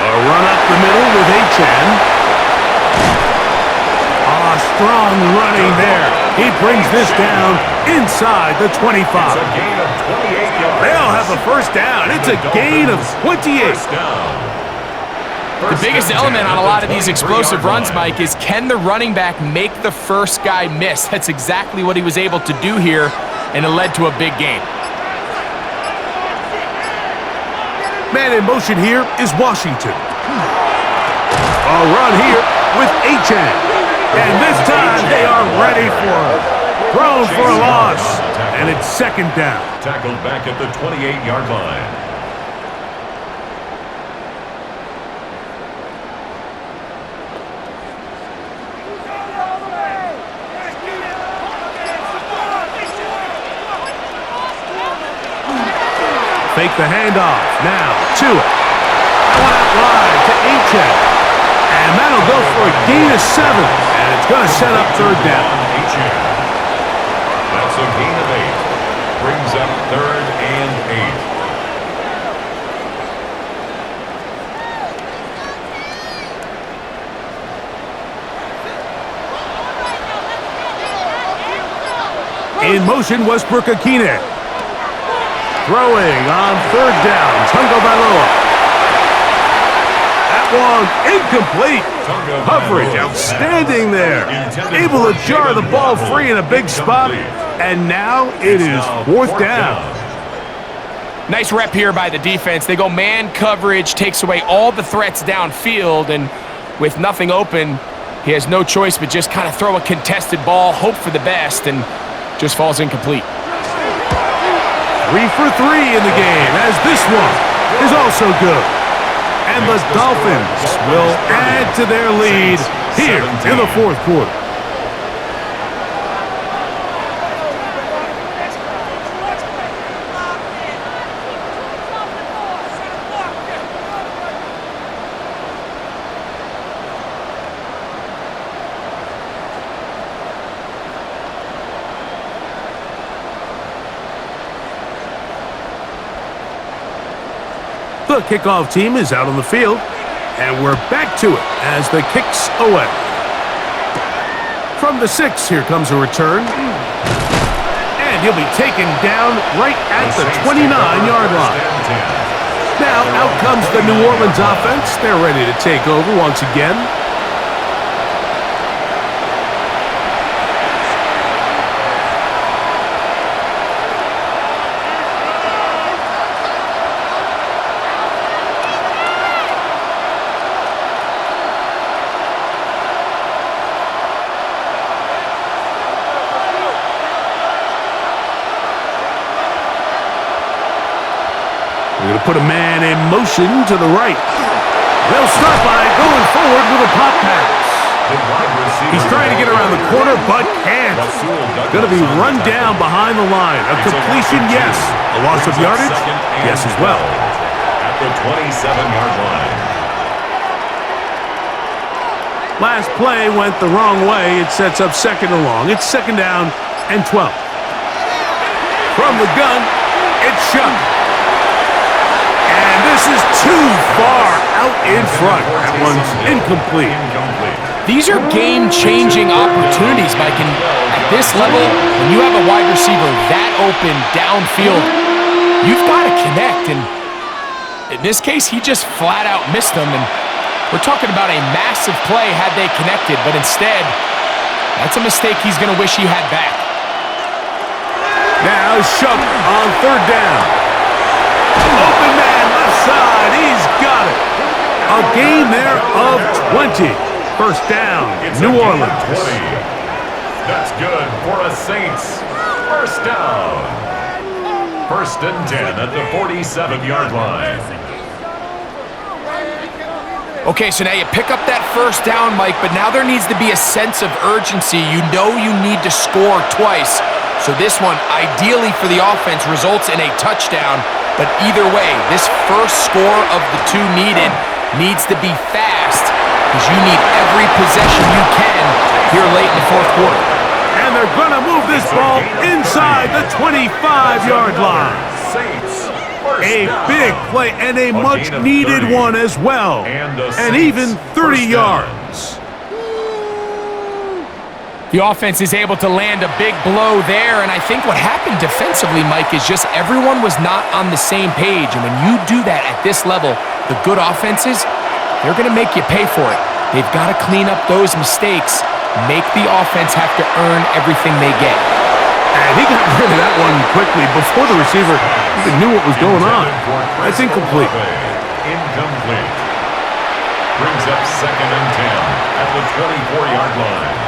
A run up the middle with H.M. Strong running there. He brings this down inside the 25. It's a gain of 28 yards. They'll have the first down. It's a gain of 28. The biggest element on a lot of these explosive runs, Mike, is can the running back make the first guy miss? That's exactly what he was able to do here, and it led to a big gain. Man in motion here is Washington. A run here with H.M. And this time they are ready for it. Thrown for a loss. And it's second down. Tackled back at the 28-yard line. fake the handoff. Now to it. One out wide to Achek. And that'll go for a gain of 7. And it's going to set up third down. That's a gain of 8. Brings up 3rd and 8. In motion, Westbrook-Akine. Throwing on 3rd down, Tungo Bailoa. That one incomplete. Coverage outstanding there. Able to jar the ball free in a big spot. And now it is 4th down. Nice rep here by the defense. They go man coverage, takes away all the threats downfield, and with nothing open, he has no choice but just kind of throw a contested ball, hope for the best, and just falls incomplete. 3 for 3 in the game, as this one is also good. And the Dolphins will add to their lead here in the 4th quarter. The kickoff team is out on the field, and we're back to it as the kick's away. From the 6, here comes a return. And he'll be taken down right at the 29-yard line. Now out comes the New Orleans offense. They're ready to take over once again. We're going to put a man in motion to the right. They'll start by going forward with a pop pass. He's trying to get around the corner, but can't. Going to be run down behind the line. A completion, yes. A loss of yardage, yes as well. At the 27-yard line. Last play went the wrong way. It sets up 2nd and long. It's 2nd down and 12. From the gun, it's Shuck. And this is too far out in front. That one's incomplete. These are game-changing opportunities, Mike. And at this level, when you have a wide receiver that open downfield, you've got to connect. And in this case, he just flat out missed them. And we're talking about a massive play had they connected. But instead, that's a mistake he's going to wish he had back. Now Shuck on 3rd down. Open man left side. He's got it. A gain there of 20. 1st down, New Orleans. 20. That's good for a Saints. 1st down. 1st and 10 at the 47-yard line. Okay, so now you pick up that 1st down, Mike, but now there needs to be a sense of urgency. You know you need to score twice. So this one, ideally for the offense, results in a touchdown. But either way, this first score of the 2 needs to be fast, because you need every possession you can here late in the 4th quarter. And they're going to move this ball inside the 25-yard line. A big play and a much-needed one as well. And even 30 yards. The offense is able to land a big blow there, and I think what happened defensively, Mike, is just everyone was not on the same page. And when you do that at this level, the good offenses, they're going to make you pay for it. They've got to clean up those mistakes, make the offense have to earn everything they get. And he got rid of that one quickly before the receiver even knew what was going on. That's incomplete. Incomplete. Brings up 2nd and 10 at the 24-yard line.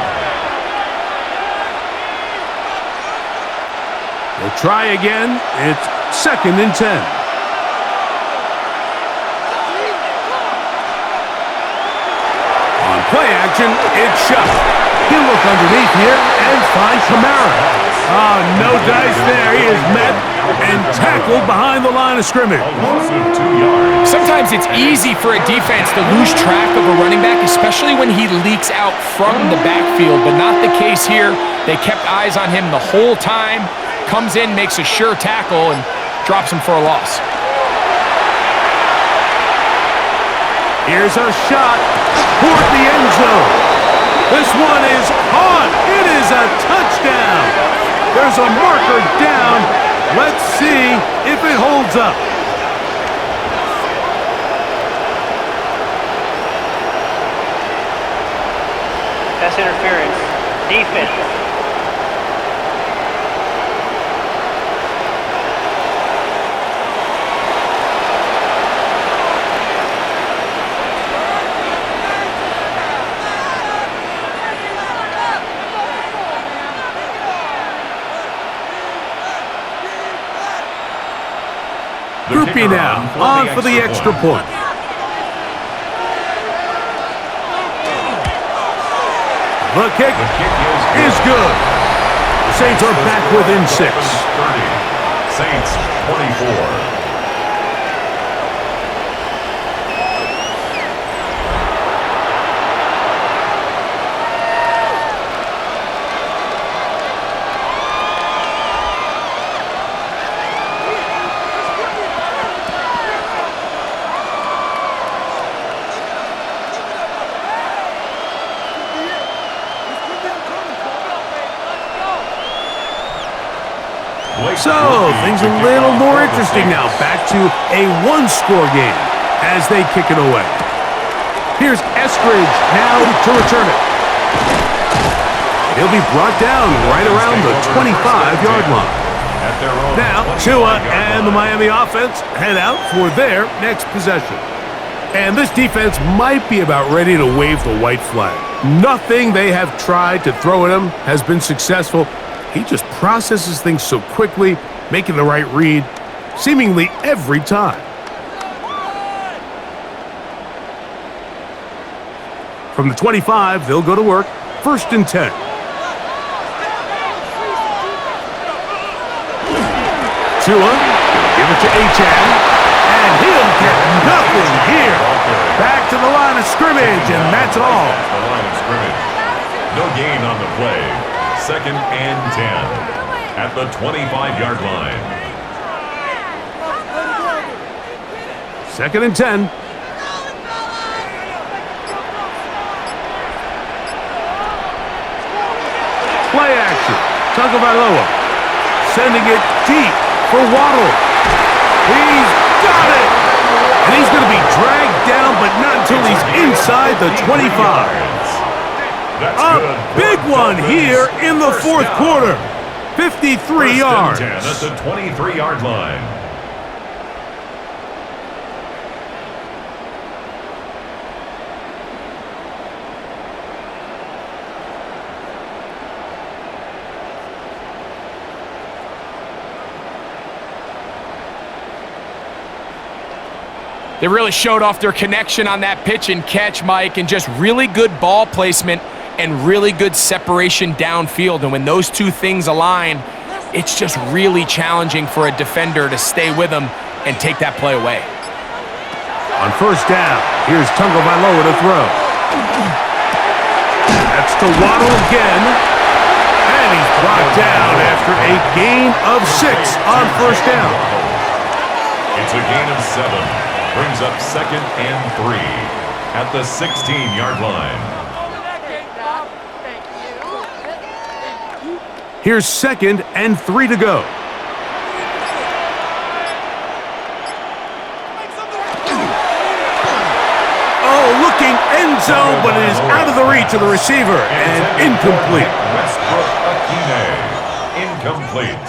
They'll try again. It's 2nd and 10. On play action, it's Shuck. He'll look underneath here and find Kamara. Oh, no dice there. He is met and tackled behind the line of scrimmage. A loss of 2 yards. Sometimes it's easy for a defense to lose track of a running back, especially when he leaks out from the backfield, but not the case here. They kept eyes on him the whole time. Comes in, makes a sure tackle, and drops him for a loss. Here's a shot toward the end zone. This one is caught. It is a touchdown. There's a marker down. Let's see if it holds up. Pass interference. Defense. Groupie now, on for the extra point. The kick is good. The Saints are back within 6. 30. Saints 24. So, things a little more interesting now. Back to a one-score game as they kick it away. Here's Eskridge now to return it. He'll be brought down right around the 25-yard line. Now, Tua and the Miami offense head out for their next possession. And this defense might be about ready to wave the white flag. Nothing they have tried to throw at him has been successful. He just processes things so quickly, making the right read, seemingly every time. From the 25, they'll go to work. 1st and 10. Tua, give it to Achane, and he'll get nothing here. Back to the line of scrimmage, and that's all. The line of scrimmage. No gain on the play. 2nd and 10 at the 25-yard line. 2nd and 10. Play action. Tagovailoa sending it deep for Waddle. He's got it. And he's going to be dragged down, but not until he's inside the 25. A big one here in the 4th quarter. 53 yards. 10 at the 23-yard line. They really showed off their connection on that pitch and catch, Mike, and just really good ball placement and really good separation downfield. And when those two things align, it's just really challenging for a defender to stay with them and take that play away. On 1st down, here's Tagovailoa to throw. That's to Waddle again. And he's brought down after a gain of 6 on 1st down. It's a gain of 7. Brings up 2nd and 3 at the 16-yard line. Here's 2nd and 3 to go. Oh, looking end zone, but it is out of the reach of the receiver and incomplete. Westbrook Akine, incomplete.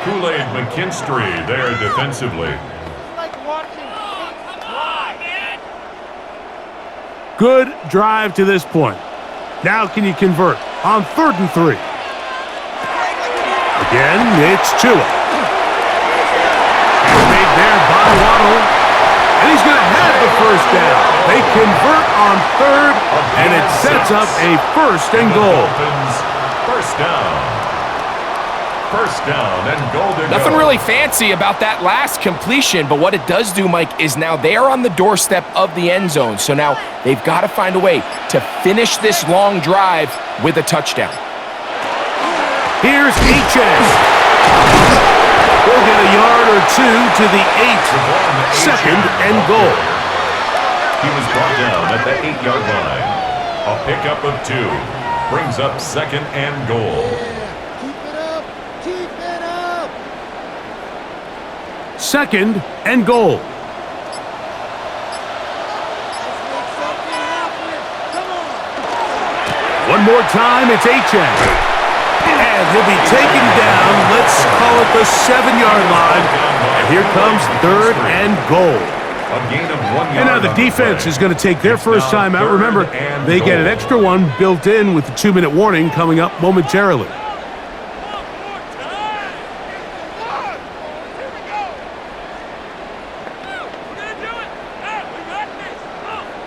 Kool-Aid McKinstry there defensively. Good drive to this point. Now can you convert on 3rd and 3? Again, it's Tua. Made there by Waddle. And he's going to have the 1st down. They convert on 3rd, and it sets up a 1st and goal. Dolphins, 1st down. First down and goal to Nothing go. really fancy about that last completion, but what it does do, Mike, is now they are on the doorstep of the end zone. So now they've got to find a way to finish this long drive with a touchdown. Here's H.S. We'll get a yard or two to the 8. Second and goal. He was brought down at the 8-yard line. A pickup of 2 brings up second and goal. Second and goal. One more time, it's H.S. And he'll be taken down, let's call it the 7-yard line. And here comes third and goal. A gain of 1 yard. And now the defense is going to take their first time out. Remember, they get an extra one built in with the 2-minute warning coming up momentarily.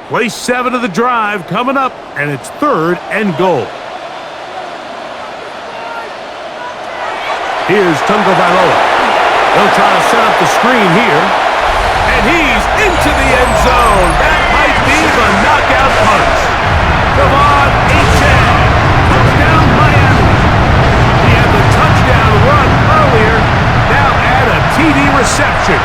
Play 7 of the drive coming up, and it's third and goal. Here's Tungo Vailoa. They'll try to set up the screen here. And he's into the end zone. That might be the knockout punch. Come on, H.S. Touchdown, Miami. He had the touchdown run earlier. Now add a TD reception.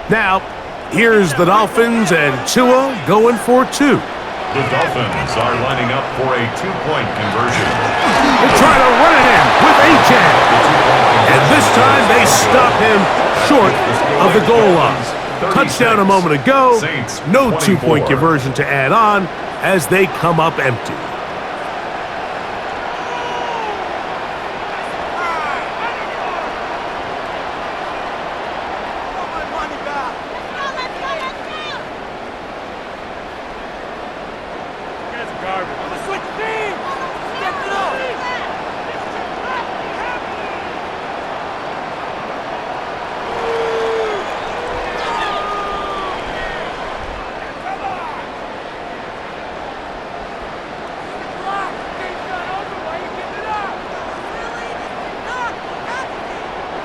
Now, here's the Dolphins and Tua going for 2. The Dolphins are lining up for a 2-point conversion. They try to run it in with H.S. And this time they stop him short of the goal line. Touchdown a moment ago. No 2-point conversion to add on as they come up empty.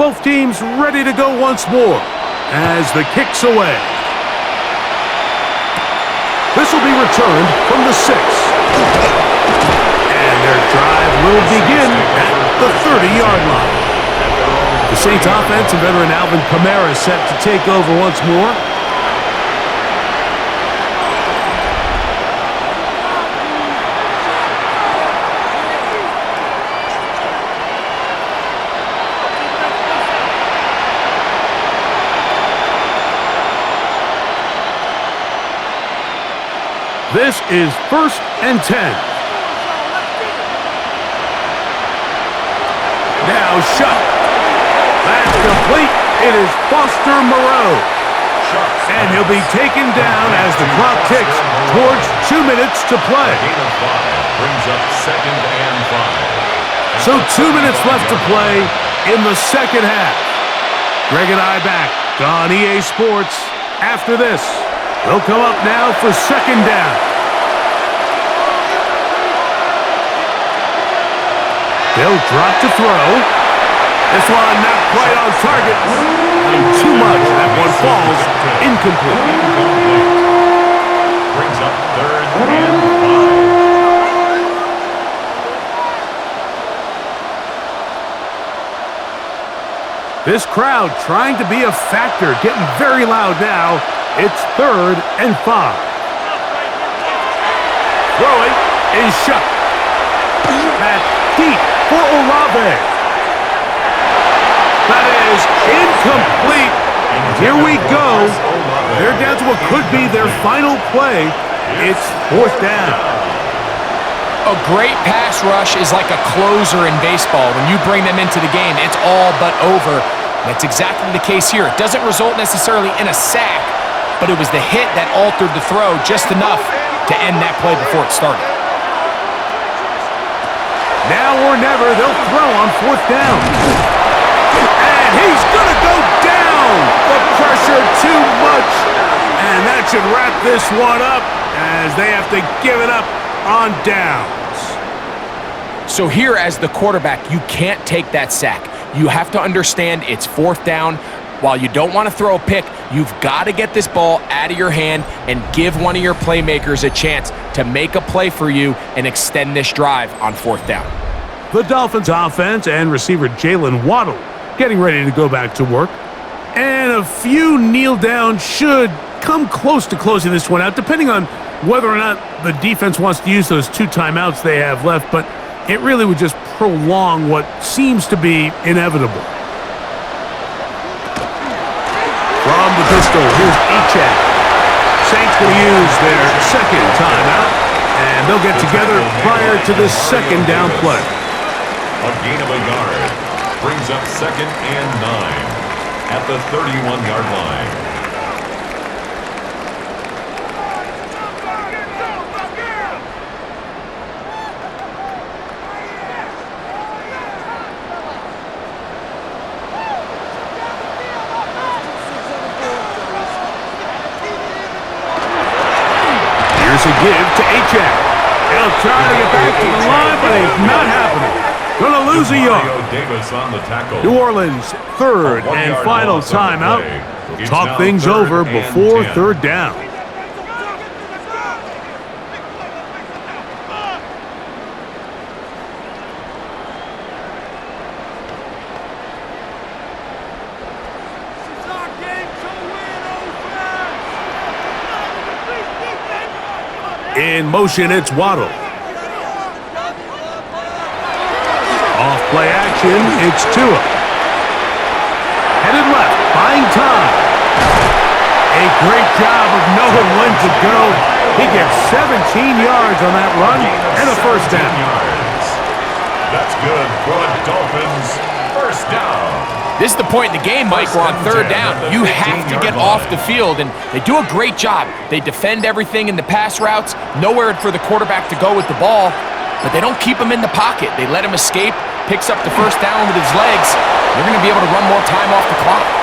Both teams ready to go once more as the kick's away. This will be returned from the 6. And their drive will begin at the 30-yard line. The Saints offense and veteran Alvin Kamara set to take over once more. This is first and 10. Now shot. That's complete. It is Foster Moreau. And he'll be taken down as the clock ticks towards 2 minutes to play. Gain of 5 brings up second and 5. So 2 minutes left to play in the second half. Greg and I back on EA Sports after this. They'll come up now for second down. They'll drop to throw. This one not quite on target. Too much. That one falls incomplete. Brings up third and 5. This crowd trying to be a factor, getting very loud now. It's third and 5. Throwing is shot. That's deep for Olave. That is incomplete. Here we go. They're down to what could be their final play. It's fourth down. A great pass rush is like a closer in baseball. When you bring them into the game, it's all but over. That's exactly the case here. It doesn't result necessarily in a sack, but it was the hit that altered the throw just enough to end that play before it started. Now or never, they'll throw on 4th down. And he's going to go down. The pressure too much. And that should wrap this one up as they have to give it up on downs. So here as the quarterback, you can't take that sack. You have to understand it's 4th down. While you don't want to throw a pick, you've got to get this ball out of your hand and give one of your playmakers a chance to make a play for you and extend this drive on 4th down. The Dolphins offense and receiver Jalen Waddle getting ready to go back to work. And a few kneel downs should come close to closing this one out, depending on whether or not the defense wants to use those 2 timeouts they have left, but it really would just prolong what seems to be inevitable. From the pistol, here's Achak. Saints will use their 2nd timeout, and they'll get together prior to this 2nd down play. A gain of a yard brings up 2nd and 9 at the 31-yard line. Here's a give to Achak. He'll try to get back to the line, but it's not happening. Going to lose a yard. Davis on the tackle. New Orleans' 3rd and final timeout. They'll talk things over before 3rd down. In motion, it's Waddle. Off play action, it's Tua. Headed left, buying time. A great job of knowing when to go. He gets 17 yards on that run and a 1st down. That's good for the Dolphins. 1st down. This is the point in the game, Mike, we're on 3rd down. You have to get off the field, and they do a great job. They defend everything in the pass routes, nowhere for the quarterback to go with the ball, but they don't keep him in the pocket. They let him escape, picks up the 1st down with his legs. They're going to be able to run more time off the clock.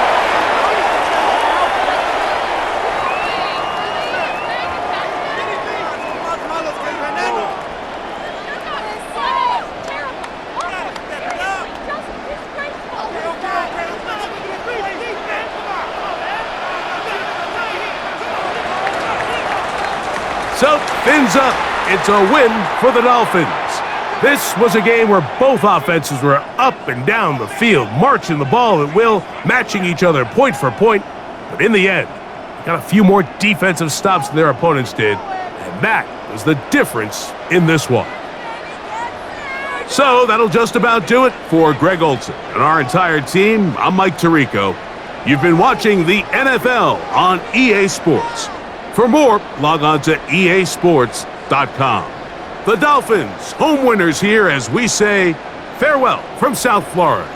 So, fins up. It's a win for the Dolphins. This was a game where both offenses were up and down the field, marching the ball at will, matching each other point for point. But in the end, got a few more defensive stops than their opponents did, and that was the difference in this one. So that'll just about do it for Greg Olsen and our entire team. I'm Mike Tirico. You've been watching the NFL on EA Sports. For more, log on to easports.com. The Dolphins, home winners here as we say farewell from South Florida.